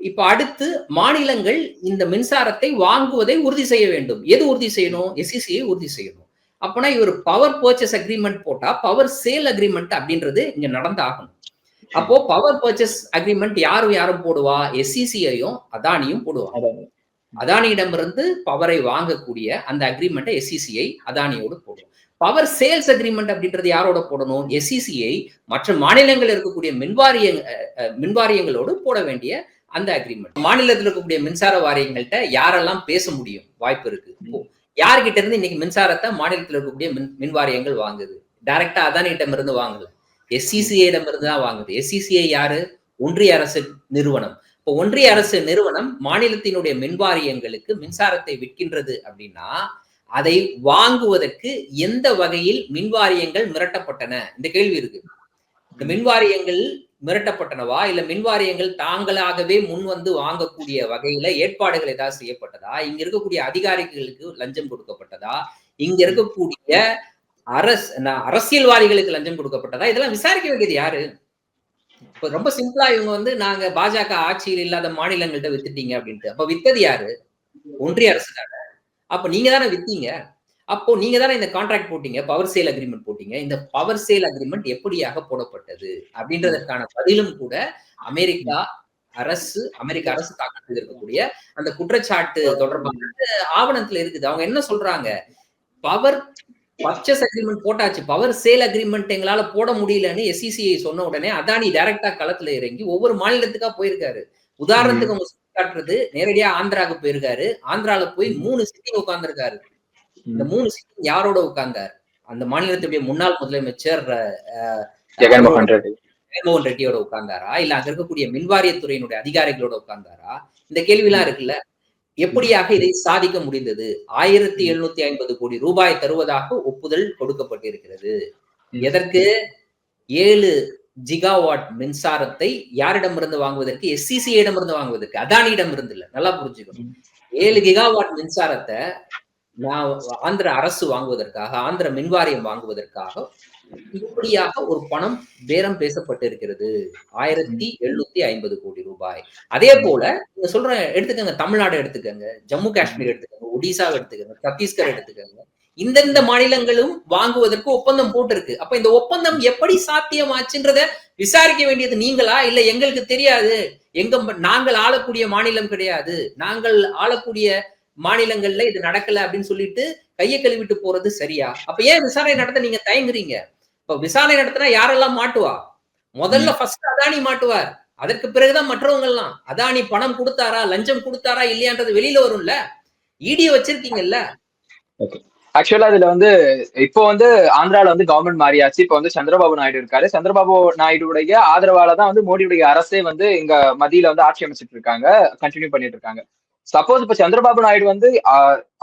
இப்ப அடுத்து மாநிலங்கள் இந்த மின்சாரத்தை வாங்குவதை உறுதி செய்ய வேண்டும். எது உறுதி செய்யணும்? SCCI உறுதி செய்யணும். அப்பனா இவர் பவர் பர்ச்சேஸ் அக்ரிமெண்ட் போட்டா பவர் சேல் அக்ரிமெண்ட் அப்படின்றது இங்க நடந்தாகணும். அப்போ பவர் பர்ச்சேஸ் அக்ரிமெண்ட் யாரும் போடுவா? SCCIயும் அதானியும் போடுவாங்க. அதானியிடமிருந்து பவரை வாங்கக்கூடிய அந்த அக்ரிமெண்ட்டை SCCI அதானியோடு போடும். பவர் சேல்ஸ் அக்ரிமெண்ட் அப்படின்றது யாரோட போடணும்? SCCI மற்ற மாநிலங்கள் இருக்கக்கூடிய மின்வாரியங்களோடு போட வேண்டிய அந்த அக்ரிமெண்ட். மாநிலத்தில் இருக்கக்கூடிய மின்சார வாரியங்கள்ட்ட யாரெல்லாம் பேச முடியும்? வாய்ப்பு இருக்கு. யார்கிட்ட இருந்து இன்னைக்கு மின்சாரத்தை மாநிலத்தில் இருக்கக்கூடிய மின்வாரியங்கள் வாங்குது? டைரக்டா அதானியிடம் இருந்து வாங்கல, SCCI இருந்து தான் வாங்குது. SCCI யாரு? ஒன்றிய அரசு நிறுவனம். இப்போ ஒன்றிய அரசு நிறுவனம் மாநிலத்தினுடைய மின்வாரியங்களுக்கு மின்சாரத்தை விற்கின்றது அப்படின்னா அதை வாங்குவதற்கு எந்த வகையில் மின்வாரியங்கள் மிரட்டப்பட்டன? இந்த கேள்வி இருக்கு. இந்த மின்வாரியங்கள் மிரட்டப்பட்டனவா, இல்ல மின்வாரியங்கள் தாங்களாகவே முன் வந்து வாங்கக்கூடிய வகையில ஏற்பாடுகள் ஏதாவது செய்யப்பட்டதா, இங்க இருக்கக்கூடிய அதிகாரிகளுக்கு லஞ்சம் கொடுக்கப்பட்டதா, இங்க இருக்கக்கூடிய அரசியல்வாதிகளுக்கு லஞ்சம் கொடுக்கப்பட்டதா, இதெல்லாம் விசாரிக்க வேண்டியது யாரு? இப்ப ரொம்ப சிம்பிளா இவங்க வந்து நாங்க பாஜக ஆட்சியில் இல்லாத மாநிலங்கள்ட்ட வித்துட்டீங்க அப்படின்ட்டு. அப்ப வித்தது யாரு? ஒன்றிய அரசு தானே. அப்ப நீங்க தானே வித்தீங்க. அப்போ நீங்க தானே இந்த கான்ட்ராக்ட் போட்டீங்க. பவர் சேல் அக்ரீமெண்ட் போட்டீங்க. இந்த பவர் சேல் அக்ரீமெண்ட் எப்படியாக போடப்பட்டது? அப்படின்றதற்கான பதிலும் கூட அமெரிக்கா அமெரிக்க அரசு தாக்கல் செய்திருக்கக்கூடிய அந்த குற்றச்சாட்டு தொடர்பான ஆவணத்துல இருக்குது. அவங்க என்ன சொல்றாங்க? பவர் பர்ச்சேஸ் அக்ரீமெண்ட் போட்டாச்சு. பவர் சேல் அக்ரீமெண்ட் எங்களால போட முடியலன்னு எஸ்இசிஐ சொன்ன உடனே அதானி டைரக்டா களத்துல இறங்கி ஒவ்வொரு மாநிலத்துக்கா போயிருக்காரு. உதாரணத்துக்கு அவங்க காட்டுறது நேரடியா ஆந்திராவுக்கு போயிருக்காரு. ஆந்திரால போய் 3 சிட்டிங் உட்கார்ந்திருக்காரு. இந்த 3 சிட்டிங் யாரோட உட்கார்ந்தார்? அந்த மாநிலத்துடைய முன்னாள் முதலமைச்சர் ஜெகன்மோகன் ரெட்டியோட உட்கார்ந்தாரா? இல்ல அங்க இருக்கக்கூடிய மின்வாரியத்துறையினுடைய அதிகாரிகளோட உட்கார்ந்தாரா? இந்த கேள்வி எல்லாம் இருக்குல்ல. எப்படியாக இதை சாதிக்க முடிந்தது? 1750 கோடி ரூபாய் தருவதாக ஒப்புதல் கொடுக்கப்பட்டிருக்கிறது. எதற்கு? 7 ஜிகாவாட் மின்சாரத்தை யாரிடமிருந்து வாங்குவதற்கு? எஸ்சிசிஐடமிருந்து வாங்குவதற்கு, அதானியிடம் இருந்து இல்ல. நல்லா புரிஞ்சுக்கணும். 7 கிகாவாட் மின்சாரத்தை ஆந்திர அரசு வாங்குவதற்காக, ஆந்திர மின்வாரியம் வாங்குவதற்காக இப்படியாக ஒரு பணம் பேரம் பேசப்பட்டிருக்கிறது. 1750 கோடி ரூபாய். அதே போல நீங்க சொல்ற எடுத்துக்கங்க, தமிழ்நாடு எடுத்துக்கங்க, ஜம்மு காஷ்மீர் எடுத்துக்கங்க, ஒடிசாவை எடுத்துக்கங்க, சத்தீஸ்கர் எடுத்துக்கங்க. இந்தந்த மாநிலங்களும் வாங்குவதற்கு ஒப்பந்தம் போட்டிருக்கு. அப்ப இந்த ஒப்பந்தம் எப்படி சாத்தியமாச்சுன்றத விசாரிக்க வேண்டியது நீங்களா? இல்ல எங்களுக்கு தெரியாது, நாங்கள் ஆளக்கூடிய மாநிலம் கிடையாது, நாங்கள் ஆளக்கூடிய மாநிலங்கள்ல இது நடக்கல அப்படின்னு சொல்லிட்டு கையை கழுவிட்டு போறது சரியா? அப்ப ஏன் விசாரணை நடத்த நீங்க தயங்குறீங்க? இப்ப விசாரணை நடத்தினா யாரெல்லாம் மாட்டுவா? முதல்ல ஃபர்ஸ்ட் அதானி மாட்டுவார். அதற்கு பிறகுதான் மற்றவங்க எல்லாம். அதானி பணம் கொடுத்தாரா, லஞ்சம் கொடுத்தாரா இல்லையான்றது வெளியில வரும்ல. இடிய வச்சிருக்கீங்கல்ல. ஆக்சுவலா இதுல வந்து இப்போ வந்து ஆந்திரால வந்து கவர்மெண்ட் மாறியாச்சு. இப்போ வந்து சந்திரபாபு நாயுடு இருக்காரு. சந்திரபாபு நாயுடுடைய ஆதரவால தான் வந்து மோடியுடைய அரசே வந்து இங்க மத்தியில வந்து ஆட்சி அமைச்சிட்டு இருக்காங்க, கண்டினியூ பண்ணிட்டு இருக்காங்க. சப்போஸ் இப்ப சந்திரபாபு நாயுடு வந்து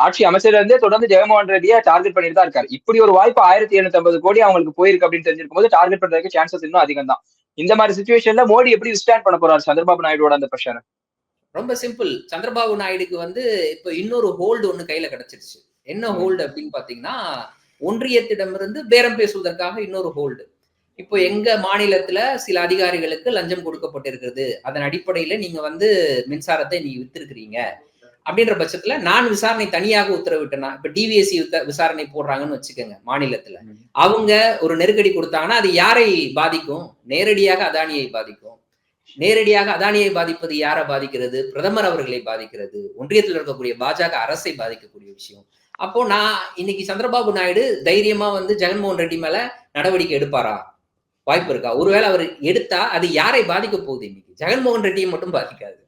ஆட்சி அமைச்சர்ல இருந்தே தொடர்ந்து ஜெகன்மோகன் ரெட்டியை டார்கெட் பண்ணிட்டு தான் இருக்காரு. இப்படி ஒரு வாய்ப்பு 1750 கோடி அவங்களுக்கு போயிருக்கு அப்படின்னு தெரிஞ்சிருக்கும் போது டார்கெட் பண்றதுக்கு சான்சஸ் இன்னும் அதிகம் தான். இந்த மாதிரி சிச்சுவேஷன்ல மோடி எப்படி விஸ்டாண்ட் பண்ண போறாரு சந்திரபாபு நாயுடோட அந்த பிரஷர்? ரொம்ப சிம்பிள். சந்திரபாபு நாயுடுக்கு வந்து இப்ப இன்னொரு ஹோல்டு ஒண்ணு கையில கிடைச்சிருச்சு. என்ன ஹோல்டு அப்படின்னு பாத்தீங்கன்னா, ஒன்றியத்திடமிருந்து பேரம் பேசுவதற்காக இன்னொரு ஹோல்டு. இப்போ எங்க மாநிலத்துல சில அதிகாரிகளுக்கு லஞ்சம் கொடுக்கப்பட்டிருக்கிறது, அதன் அடிப்படையில நீங்க வந்து மின்சாரத்தை நீங்க வித்திருக்கிறீங்க அப்படின்ற பட்சத்துல நான் விசாரணை தனியாக உத்தரவிட்டேன்னா, இப்ப டிவிஎஸ்சி விசாரணை போடுறாங்கன்னு வச்சுக்கோங்க மாநிலத்துல, அவங்க ஒரு நெருக்கடி கொடுத்தாங்கன்னா அது யாரை பாதிக்கும்? நேரடியாக அதானியை பாதிக்கும். நேரடியாக அதானியை பாதிப்பது யாரை பாதிக்கிறது? பிரதமர் அவர்களை பாதிக்கிறது. ஒன்றியத்தில் இருக்கக்கூடிய பாஜக அரசை பாதிக்கக்கூடிய விஷயம். அப்போ நான் இன்னைக்கு சந்திரபாபு நாயுடு தைரியமா வந்து ஜெகன்மோகன் ரெட்டி மேல நடவடிக்கை எடுப்பாரா? வாய்ப்பு இருக்கா? ஒருவேளை அவர் எடுத்தா அது யாரை பாதிக்க போகுது? இன்னைக்கு ஜெகன்மோகன் ரெட்டியை மட்டும் பாதிக்காது.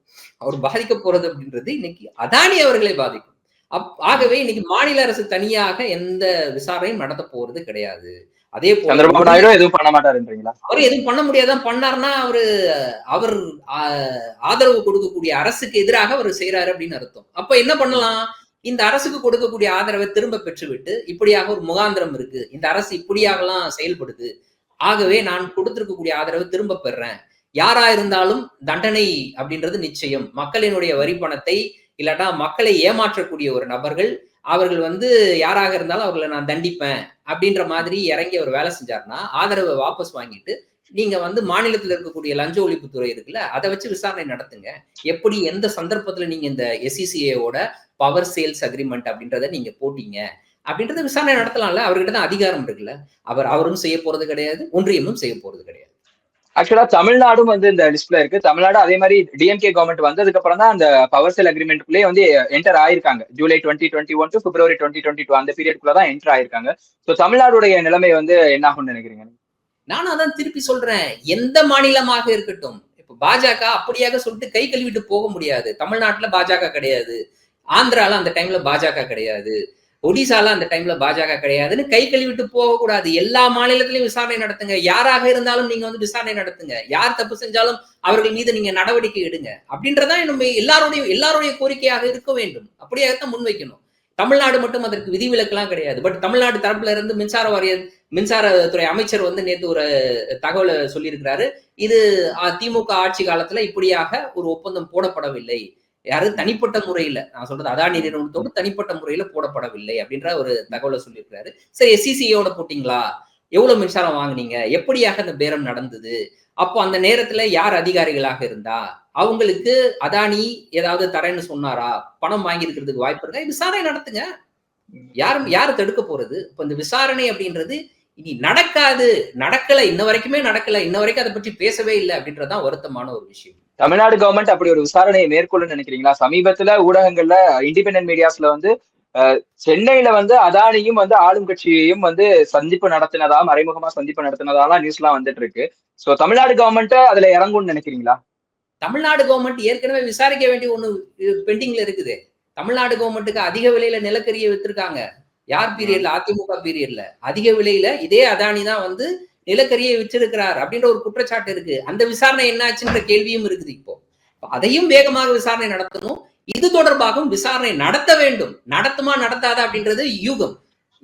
அவர் பாதிக்க போறது அப்படின்றது இன்னைக்கு அதானி அவர்களை பாதிக்கும். ஆகவே இன்னைக்கு மாநில அரசு தனியாக எந்த விசாரணையும் நடத்த போறது கிடையாது. அதே போல சந்திரபாபு நாயுடு எதுவும் பண்ண மாட்டாருன்றீங்களா? அவர் எதுவும் பண்ண முடியாதான். பண்ணாருன்னா அவர் ஆதரவு கொடுக்கக்கூடிய அரசுக்கு எதிராக அவர் செய்யறாரு அப்படின்னு அர்த்தம். அப்ப என்ன பண்ணலாம்? இந்த அரசுக்கு கொடுக்கக்கூடிய ஆதரவை திரும்ப பெற்றுவிட்டு, இப்படியாக ஒரு முகாந்திரம் இருக்கு, இந்த அரசு இப்படியாகலாம் செயல்படுது, ஆகவே நான் கொடுத்திருக்கக்கூடிய ஆதரவை திரும்ப பெறேன், யாரா இருந்தாலும் தண்டனை அப்படின்றது நிச்சயம். மக்களினுடைய வரி பணத்தை இல்லாட்டா மக்களை ஏமாற்றக்கூடிய ஒரு நபர்கள், அவர்கள் வந்து யாராக இருந்தாலும் அவர்களை நான் தண்டிப்பேன் அப்படின்ற மாதிரி இறங்கி அவர் வேலை செஞ்சாருன்னா ஆதரவை வாபஸ் வாங்கிட்டு நீங்க வந்து மாநிலத்தில் இருக்கக்கூடிய லஞ்ச ஒழிப்புத்துறை இருக்குல்ல, அதை வச்சு விசாரணை நடத்துங்க. எப்படி எந்த சந்தர்ப்பத்துல நீங்க இந்த எஸ்இசிஏவோட பவர் சேல்ஸ் அக்ரிமெண்ட் அப்படின்றத நீங்க போட்டீங்க அப்படின்றத விசாரணை நடத்தலாம்ல. அவர்கிட்ட தான் அதிகாரம் இருக்குல்ல. அவரும் செய்ய போறது கிடையாது, ஒன்றியமும் செய்ய போறது கிடையாது. ஆக்சுவலா தமிழ்நாடும் வந்து இந்த லிஸ்ட்ல இருக்கு. தமிழ்நாடு அதே மாதிரி டிஎம்கே கவர்மெண்ட் வந்ததுக்கு அப்புறம் தான் அந்த பவர் சேல் அக்ரிமெண்ட்குள்ளே வந்து என்டர் ஆயிருக்காங்க. ஜூலை 2021 டு பிப்ரவரி 2022 அந்த பீரியட்குள்ள தான் என்டர் ஆயிருக்காங்க. சோ தமிழ்நாடுடைய நிலைமை வந்து என்ன ஆகும்னு நினைக்கிறீங்க? நானும் அதான் திருப்பி சொல்றேன், எந்த மாநிலமாக இருக்கட்டும், இப்ப பாஜக அப்படியாக சொல்லிட்டு கை கழுவிட்டு போக முடியாது. தமிழ்நாட்டுல பாஜக கிடையாது, ஆந்திரால அந்த டைம்ல பாஜக கிடையாது, ஒடிசால அந்த டைம்ல பாஜக கிடையாதுன்னு கை கழுவிட்டு போக கூடாது. எல்லா மாநிலத்திலையும் விசாரணை நடத்துங்க. யாராக இருந்தாலும் நீங்க வந்து விசாரணை நடத்துங்க. யார் தப்பு செஞ்சாலும் அவர்கள் மீது நீங்க நடவடிக்கை எடுங்க அப்படின்றதான் நம்ம எல்லாருடைய கோரிக்கையாக இருக்க வேண்டும். அப்படியாகத்தான் முன்வைக்கணும். தமிழ்நாடு மட்டும் அதற்கு விதிவிலக்கெல்லாம் கிடையாது. பட் தமிழ்நாடு தரப்புல இருந்து மின்சாரத்துறை அமைச்சர் வந்து நேத்து ஒரு தகவலை சொல்லியிருக்கிறாரு. இது திமுக ஆட்சி காலத்துல இப்படியாக ஒரு ஒப்பந்தம் போடப்படவில்லை. யாரு தனிப்பட்ட முறையில, நான் சொல்றது அதானி நிறுவனத்தோடு தனிப்பட்ட முறையில போடப்படவில்லை அப்படின்ற ஒரு தகவலை சொல்லியிருக்கிறாரு. சரி, எஸ்சிசியோட போட்டீங்களா? எவ்வளவு மின்சாரம் வாங்குனீங்க? எப்படியாக அந்த பேரம் நடந்தது? அப்போ அந்த நேரத்துல யார் அதிகாரிகளாக இருந்தா? அவங்களுக்கு அதானி ஏதாவது தரேன்னு சொன்னாரா? பணம் வாங்கி இருக்கிறதுக்கு வாய்ப்பு இருக்கா? விசாரணை நடத்துங்க. யாரு தடுக்க போறது? இப்ப இந்த விசாரணை அப்படின்றது இனி நடக்காது, நடக்கல, இன்ன வரைக்குமே நடக்கல, இன்ன வரைக்கும் அதை பற்றி பேசவே இல்லை அப்படின்றதுதான் வருத்தமான ஒரு விஷயம். தமிழ்நாடு கவர்மெண்ட் அப்படி ஒரு விசாரணையை மேற்கொள்ளுன்னு நினைக்கிறீங்களா? சமீபத்துல ஊடகங்கள்ல இண்டிபெண்டன்ட் மீடியாஸ்ல வந்து சென்னையில வந்து அதானியும் வந்து ஆளும் கட்சியையும் வந்து சந்திப்பு நடத்தினதா, மறைமுகமா சந்திப்பு நடத்தினதாலாம் நியூஸ் எல்லாம் வந்துட்டு இருக்கு. சோ தமிழ்நாடு கவர்மெண்ட் அதுல இறங்கும்னு நினைக்கிறீங்களா? தமிழ்நாடு கவர்மெண்ட் ஏற்கனவே விசாரிக்க வேண்டிய ஒண்ணு பெண்டிங்ல இருக்குது. தமிழ்நாடு கவர்மெண்ட்டுக்கு அதிக விலையில நிலக்கரியை வித்திருக்காங்க. யார் பீரியட்ல? அதிமுக பீரியட்ல அதிக விலையில இதே அதானி தான் வந்து நிலக்கரியை விற்றிருக்கிறார் அப்படின்ற ஒரு குற்றச்சாட்டு இருக்கு. அந்த விசாரணை என்னாச்சுன்ற கேள்வியும் இருக்குது. இப்போ அதையும் வேகமாக விசாரணை நடத்தணும். இது தொடர்பாகவும் விசாரணை நடத்த வேண்டும். நடத்துமா நடத்தாதா அப்படின்றது யூகம்.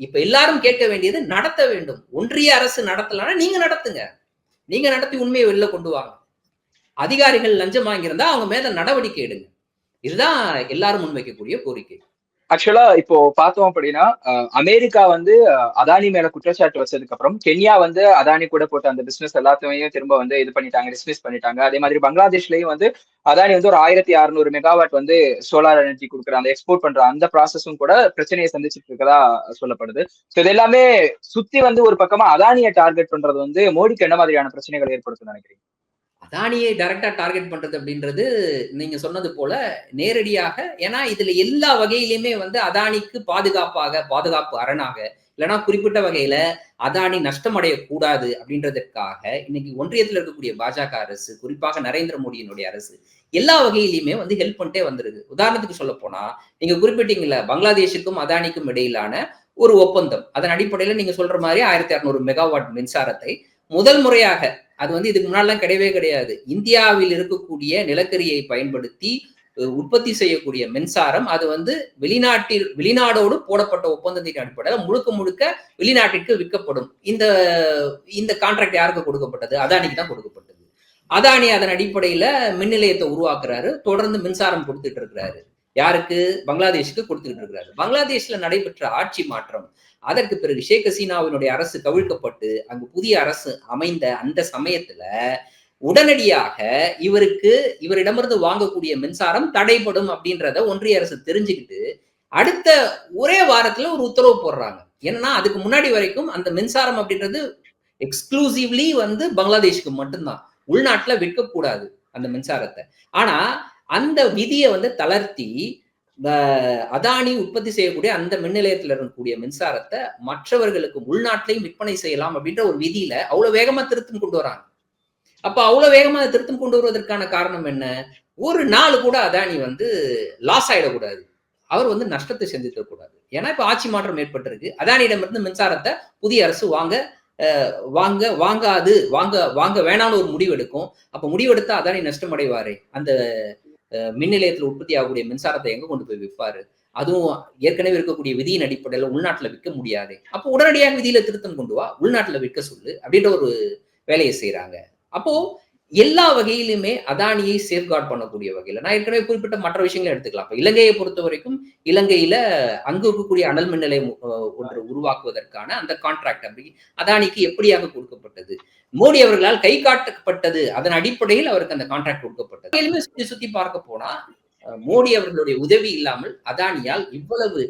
இப்ப எல்லாரும் கேட்க வேண்டியது நடத்த வேண்டும். ஒன்றிய அரசு நடத்தலன்னா நீங்க நடத்துங்க. நீங்க நடத்தி உண்மையை வெளில கொண்டு வாங்க. அதிகாரிகள் லஞ்சம் வாங்கியிருந்தா அவங்க மேல நடவடிக்கை எடுங்க. இதுதான் எல்லாரும் முன்வைக்கக்கூடிய கோரிக்கை. ஆக்சுவலா இப்போ பார்த்தோம் அப்படின்னா அமெரிக்கா வந்து அதானி மேல குற்றச்சாட்டு வச்சதுக்கு அப்புறம் கென்யா வந்து அதானி கூட போட்ட அந்த பிசினஸ் எல்லாத்தையும் திரும்ப வந்து இது பண்ணிட்டாங்க, டிஸ்மிஸ் பண்ணிட்டாங்க. அதே மாதிரி பங்களாதேஷ்லயும் வந்து அதானி வந்து ஒரு 1600 மெகாவாட் வந்து சோலார் எனர்ஜி கொடுக்குற அந்த எக்ஸ்போர்ட் பண்ற அந்த ப்ராசஸும் கூட பிரச்சனையை சந்திச்சுட்டு இருக்கதா சொல்லப்படுது. ஸோ இது எல்லாமே சுத்தி வந்து ஒரு பக்கமா அதானியை டார்கெட் பண்றது வந்து மோடிக்கு என்ன மாதிரியான பிரச்சனைகள் ஏற்படுத்தும் நினைக்கிறீங்க? அதானியை டைரக்டா டார்கெட் பண்றது அப்படின்றது நீங்க சொன்னது போல நேரடியாக, ஏன்னா இதுல எல்லா வகையிலுமே வந்து அதானிக்கு பாதுகாப்பு அரணாக, இல்லைன்னா குறிப்பிட்ட வகையில அதானி நஷ்டம் அடையக்கூடாது அப்படின்றதற்காக இன்னைக்கு ஒன்றியத்தில் இருக்கக்கூடிய பாஜக அரசு, குறிப்பாக நரேந்திர மோடியினுடைய அரசு எல்லா வகையிலுமே வந்து ஹெல்ப் பண்ணிட்டே வந்துருது. உதாரணத்துக்கு சொல்ல போனா, நீங்க குறிப்பிட்டீங்கல்ல பங்களாதேஷுக்கும் அதானிக்கும் இடையிலான ஒரு ஒப்பந்தம், அதன் அடிப்படையில நீங்க சொல்ற மாதிரி 1600 மெகாவாட் மின்சாரத்தை முதல் முறையாக, அது வந்து இதுக்கு முன்னாடிலாம் கிடையவே கிடையாது, இந்தியாவில் இருக்கக்கூடிய நிலக்கரியை பயன்படுத்தி உற்பத்தி செய்யக்கூடிய மின்சாரம் அது வந்து வெளிநாடோடு போடப்பட்ட ஒப்பந்தத்தின் அடிப்படையில் முழுக்க வெளிநாட்டிற்கு விற்கப்படும். இந்த கான்ட்ராக்ட் யாருக்கு கொடுக்கப்பட்டது? அதானிக்கு தான் கொடுக்கப்பட்டது. அதானி அதன் அடிப்படையில மின் நிலையத்தை உருவாக்குறாரு, தொடர்ந்து மின்சாரம் கொடுத்துட்டு இருக்கிறாரு. யாருக்கு? பங்களாதேஷுக்கு கொடுத்துட்டு இருக்கிறாரு. பங்களாதேஷ்ல நடைபெற்ற ஆட்சி மாற்றம், அதற்கு பிறகு ஷேக் ஹசீனாவினுடைய அரசு கவிழ்க்கப்பட்டு அங்கு புதிய அரசு அமைந்த அந்த சமயத்துல உடனடியாக இவரிடமிருந்து வாங்கக்கூடிய மின்சாரம் தடைப்படும் அப்படின்றத ஒன்றிய அரசு தெரிஞ்சுக்கிட்டு அடுத்த ஒரே வாரத்துல ஒரு உத்தரவு போடுறாங்க. ஏன்னா அதுக்கு முன்னாடி வரைக்கும் அந்த மின்சாரம் அப்படின்றது எக்ஸ்க்ளூசிவ்லி வந்து பங்களாதேஷுக்கு மட்டும்தான், உள்நாட்டுல விற்கக்கூடாது அந்த மின்சாரத்தை. ஆனா அந்த விதியை வந்து தளர்த்தி அதானி உற்பத்தி செய்யக்கூடிய அந்த மின் நிலையத்தில் இருக்கக்கூடிய மின்சாரத்தை மற்றவர்களுக்கு உள்நாட்டிலையும் விற்பனை செய்யலாம் அப்படின்ற ஒரு விதியில அவ்வளவு வேகமா திருத்தம் கொண்டு வராங்க. அப்ப அவ்வளவு வேகமா திருத்தம் கொண்டு வருவதற்கான காரணம் என்ன? ஒரு நாள் கூட அதானி வந்து லாஸ் ஆயிடக்கூடாது, அவர் வந்து நஷ்டத்தை சந்திக்க கூடாது. ஏன்னா இப்ப ஆட்சி மாற்றம் ஏற்பட்டிருக்கு. அதானியிடமிருந்து மின்சாரத்தை புதிய அரசு வாங்க வேணாம்னு ஒரு முடிவு எடுக்கும். அப்ப முடிவெடுத்தா அதானி நஷ்டம் அடைவாரு. அந்த மின் நிலையத்தில் உற்பத்தி ஆகக்கூடிய மின்சாரத்தை எங்க கொண்டு போய் விற்பாரு? அதுவும் ஏற்கனவே இருக்கக்கூடிய விதியின் அடிப்படையில் உள்நாட்டுல விற்க முடியாது. அப்போ உடனடியாக விதியில திருத்தம் கொண்டு வா, உள்நாட்டுல விற்க சொல்லு அப்படின்ற ஒரு வேலையை செய்யறாங்க. அப்போ எல்லா வகையிலுமே அதானியை சேஃப்கார்ட் பண்ணக்கூடிய வகையில நான் ஏற்கனவே குறிப்பிட்ட மற்ற விஷயங்களை எடுத்துக்கலாம். இப்ப இலங்கையை பொறுத்த வரைக்கும் இலங்கையில அங்கு இருக்கக்கூடிய அனல் மின் நிலையம் ஒன்று உருவாக்குவதற்கான அந்த கான்ட்ராக்ட் அப்படி அதானிக்கு எப்படியாக கொடுக்கப்பட்டது? மோடி அவர்களால் கை காட்டப்பட்டது, அதன் அடிப்படையில் அவருக்கு அந்த கான்ட்ராக்ட் கொடுக்கப்பட்டது. சுத்தி பார்க்க போனா மோடி அவர்களுடைய உதவி இல்லாமல் அதானியால் இவ்வளவு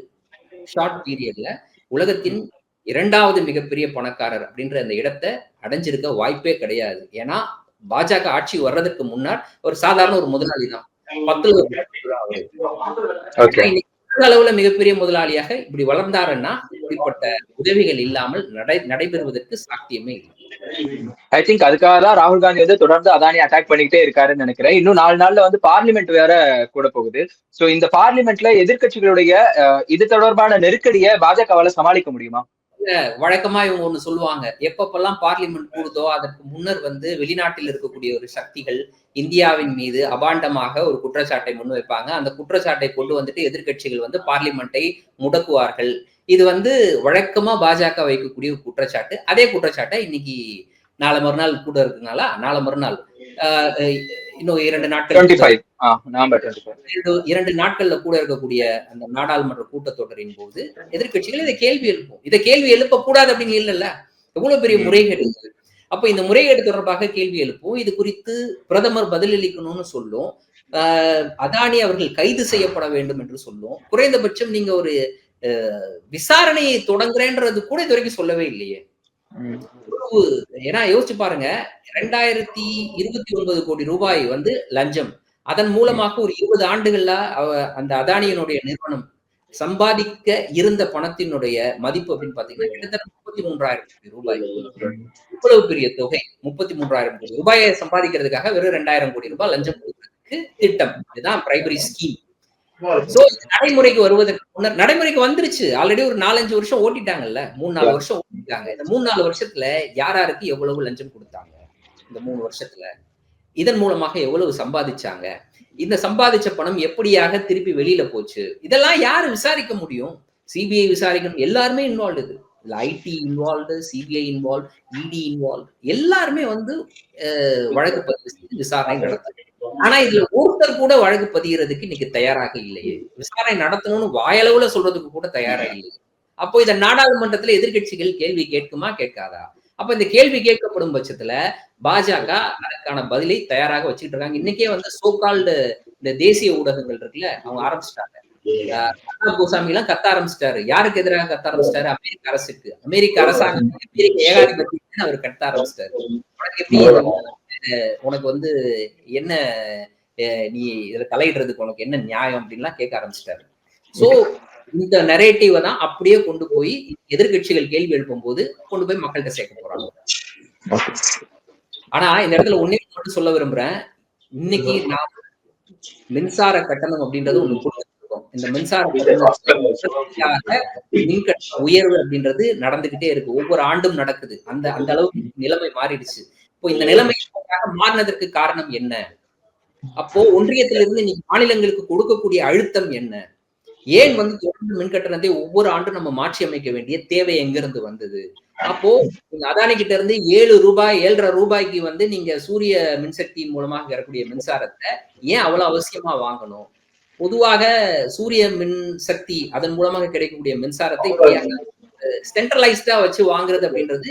ஷார்ட் பீரியட்ல உலகத்தின் 2வது மிகப்பெரிய பணக்காரர் அப்படின்ற அந்த இடத்தை அடைஞ்சிருக்க வாய்ப்பே கிடையாது. ஏன்னா பாஜக ஆட்சி வர்றதுக்கு முன்னாடி ஒரு சாதாரண ஒரு முதலாளி தான். 10 அளவுல மிகப்பெரிய முதலாளியாக இப்படி வளர்ந்தாருன்னா இப்படிப்பட்ட உதவிகள் இல்லாமல் நடைபெறுவதற்கு சாத்தியமே இல்லை. ஐ திங்க் அதுக்காக தான் ராகுல் காந்தி வந்து தொடர்ந்து அதானி அட்டாக் பண்ணிக்கிட்டே இருக்காருன்னு நினைக்கிறேன். இன்னும் 4 நாள்ல வந்து பார்லிமெண்ட் வேற கூட போகுது. சோ இந்த பார்லிமெண்ட்ல எதிர்கட்சிகளுடைய இது தொடர்பான நெருக்கடியை பாஜகவால சமாளிக்க முடியுமா? வழக்கமா இவங்க ஒண்ணு சொல்லுவாங்க. எப்பப்பெல்லாம் பார்லிமென்ட் கூடுதோ அதற்கு முன்னர் வந்து வெளிநாட்டில் இருக்கக்கூடிய ஒரு சக்திகள் இந்தியாவின் மீது அபாண்டமாக ஒரு குற்றச்சாட்டை முன்வைப்பாங்க. அந்த குற்றச்சாட்டை கொண்டு வந்துட்டு எதிர்க்கட்சிகள் வந்து பார்லிமென்ட்டை முடக்குவார்கள். இது வந்து வழக்கமா பாஜக வைக்கக்கூடிய ஒரு குற்றச்சாட்டு. அதே குற்றச்சாட்டை இன்னைக்கு நாளை மறுநாள் கூட இருக்குனால நாளை மறுநாள் இன்னும் 2 நாட்கள் 25 நவம்பர் 25 2 நாட்கள்ல கூட இருக்கக்கூடிய அந்த நாடாளுமன்ற கூட்டத்தொடரின் போது எதிர்க்கட்சிகள் இதை கேள்வி எழுப்பும். இதை கேள்வி எழுப்பக்கூடாது அப்படின்னு இல்லைல்ல. எவ்வளவு பெரிய முறைகேடு. அப்ப இந்த முறைகேடு தொடர்பாக கேள்வி எழுப்பும். இது குறித்து பிரதமர் பதிலளிக்கணும்னு சொல்லும். அதானி அவர்கள் கைது செய்யப்பட வேண்டும் என்று சொல்லும். குறைந்தபட்சம் நீங்க ஒரு விசாரணையை தொடங்குறேன்றது கூட இது வரைக்கும் சொல்லவே இல்லையே. ஏன்னா யோசிச்சு பாருங்க, 2029 கோடி ரூபாய் வந்து லஞ்சம். அதன் மூலமாக ஒரு 20 ஆண்டுகள்ல அந்த அதானியினுடைய நிறுவனம் சம்பாதிக்க இருந்த பணத்தினுடைய மதிப்பு அப்படின்னு பாத்தீங்கன்னா கிட்டத்தட்ட 33,000 கோடி ரூபாய். இவ்வளவு பெரிய தொகை 33,000 கோடி ரூபாயை சம்பாதிக்கிறதுக்காக வெறும் 2,000 கோடி ரூபாய் லஞ்சம் கொடுக்கறதுக்கு திட்டம். இதுதான் பிரைமரி ஸ்கீம். சோ நடைமுறைக்கு வருவதற்கு முன்னர் நடைமுறைக்கு வந்துருச்சு. ஆல்ரெடி ஒரு 4-5 வருஷம் ஓட்டிட்டாங்கல்ல. 3-4 வருஷம் ஓட்டிட்டாங்க. இந்த 3-4 வருஷத்துல யாராருக்கு எவ்வளவு லஞ்சம் கொடுத்தாங்க இந்த 3 வருஷத்துல? இதன் மூலமாக எவ்வளவு சம்பாதிச்சாங்க? இந்த சம்பாதிச்ச பணம் எப்படியாக திருப்பி வெளியில போச்சு? இதெல்லாம் யாரு விசாரிக்க முடியும்? சிபிஐ விசாரிக்கணும். எல்லாருமே இன்வால்வ் இது. ஐடி இன்வால்வ்டு, சிபிஐ இன்வால்வ், இடி இன்வால்வ், எல்லாருமே வந்து வழக்கு பதிவு செய்து விசாரணை நடத்துறாங்க. ஆனா இதுல ஒருத்தர் கூட வழக்கு பதிகிறதுக்கு இன்னைக்கு தயாராக இல்லையே. விசாரணை நடத்தணும்னு வாயளவுல சொல்றதுக்கு கூட தயாரா இல்லையே. அப்போ இந்த நாடாளுமன்றத்துல எதிர்க்கட்சிகள் கேள்வி கேட்குமா கேட்காதா? அப்ப இந்த கேள்வி கேட்கப்படும் பட்சத்துல பாஜக அதற்கான பதிலை தயாராக வச்சுக்கிட்டு இருக்காங்க. இன்னைக்கே வந்து சோகால்டு இந்த தேசிய ஊடகங்கள் இருக்குல்ல, அவங்க ஆரம்பிச்சிட்டாங்க. அர்ணாப் கோசாமி எல்லாம் கத்த ஆரம்பிச்சிட்டாரு. யாருக்கு எதிராக கத்த ஆரம்பிச்சிட்டாரு? அமெரிக்க அரசுக்கு, அமெரிக்க அரசாங்கம், அமெரிக்க ஏகாதிபத்தியம்னு அவர் கத்த ஆரம்பிச்சிட்டாரு. உனக்கு எப்படி, உனக்கு வந்து என்ன, நீ இதுல தலையிடுறதுக்கு உனக்கு என்ன நியாயம் அப்படின்லாம் கேட்க ஆரம்பிச்சிட்டாரு. சோ இந்த நரேட்டிவ தான் அப்படியே கொண்டு போய் எதிர்க்கட்சிகள் கேள்வி எழுப்பும் போது கொண்டு போய் மக்கள்கிட்ட சேர்க்க போறாங்க. ஆனா இந்த இடத்துல ஒன்னே மட்டும் சொல்ல விரும்புறேன். இன்னைக்கு நாம் மின்சார கட்டணம் அப்படின்றது ஒண்ணு கொடுத்துருக்கோம். இந்த மின்சார மின்கட்டண உயர்வு அப்படின்றது நடந்துகிட்டே இருக்கு. ஒவ்வொரு ஆண்டும் நடக்குது. அந்த அளவுக்கு நிலைமை மாறிடுச்சு. இப்போ இந்த நிலைமை மாறினதற்கு காரணம் என்ன? அப்போ ஒன்றியத்திலிருந்து நீங்க மாநிலங்களுக்கு கொடுக்கக்கூடிய அழுத்தம் என்ன? ஏன் வந்து தொடர்ந்து மின்கட்டணத்தை ஒவ்வொரு ஆண்டும் நம்ம மாற்றி அமைக்க வேண்டிய தேவை எங்கிருந்து வந்தது? அப்போ நீங்க அதானி கிட்ட இருந்து 7 ரூபாய் 7.5 ரூபாய்க்கு வந்து நீங்க சூரிய மின்சக்தியின் மூலமாக வரக்கூடிய மின்சாரத்தை ஏன் அவ்வளவு அவசியமா வாங்கணும்? பொதுவாக சூரிய மின் சக்தி அதன் மூலமாக கிடைக்கக்கூடிய மின்சாரத்தை சென்ட்ரலைஸ்டா வச்சு வாங்குறது அப்படின்றது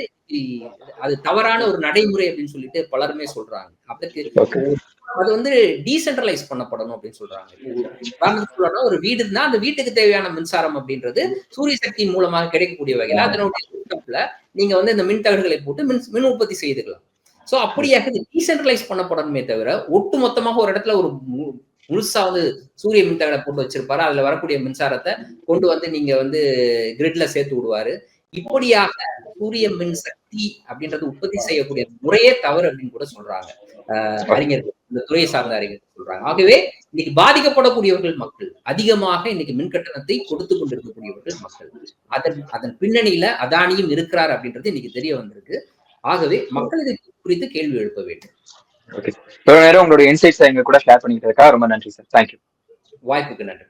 அது தவறான ஒரு நடைமுறை அப்படின்னு சொல்லிட்டு பலருமே சொல்றாங்க. அதற்கு அது வந்து டீசென்ட்ரலைஸ் பண்ணப்படணும் அப்படின்னு சொல்றாங்க. உதாரணத்துக்கு ஒரு வீடு இருந்தா அந்த வீட்டுக்கு தேவையான மின்சாரம் அப்படின்றது சூரிய சக்தியின் மூலமாக கிடைக்கக்கூடிய வகையில அதனுடைய நீங்க வந்து இந்த மின் தகடுகளை போட்டு மின் உற்பத்தி செய்துக்கலாம். சோ அப்படியாக இது டீசென்ட்ரலைஸ் பண்ணப்படணுமே தவிர ஒட்டு மொத்தமாக ஒரு இடத்துல ஒரு முழுசா வந்து சூரிய மின் தகடை போட்டு வச்சிருப்பாரு. அதுல வரக்கூடிய மின்சாரத்தை கொண்டு வந்து நீங்க வந்து கிரிட்ல சேர்த்து விடுவாரு. இப்படியாக சூரிய மின் சக்தி அப்படின்றது உற்பத்தி செய்யக்கூடிய முறையே தவறு அப்படின்னு கூட சொல்றாங்க அறிஞர்கள், இந்த துறையை சார்ந்த அறிஞர்கள் சொல்றாங்க. ஆகவே இன்னைக்கு பாதிக்கப்படக்கூடியவர்கள் மக்கள், அதிகமாக இன்னைக்கு மின் கட்டணத்தை கொடுத்து கொண்டிருக்கக்கூடியவர்கள் மக்கள். அதன் பின்னணியில அதானியும் இருக்கிறார் அப்படின்றது இன்னைக்கு தெரிய வந்திருக்கு. ஆகவே மக்கள் இதை குறித்து கேள்வி எழுப்ப வேண்டும். உங்களுடைய இன்சைட்ஸ் எங்க கூட ஷேர் பண்ணிக்கிட்டதுக்காக ரொம்ப நன்றி சார். தேங்க்யூ. வாய்ப்புக்கு நன்றி.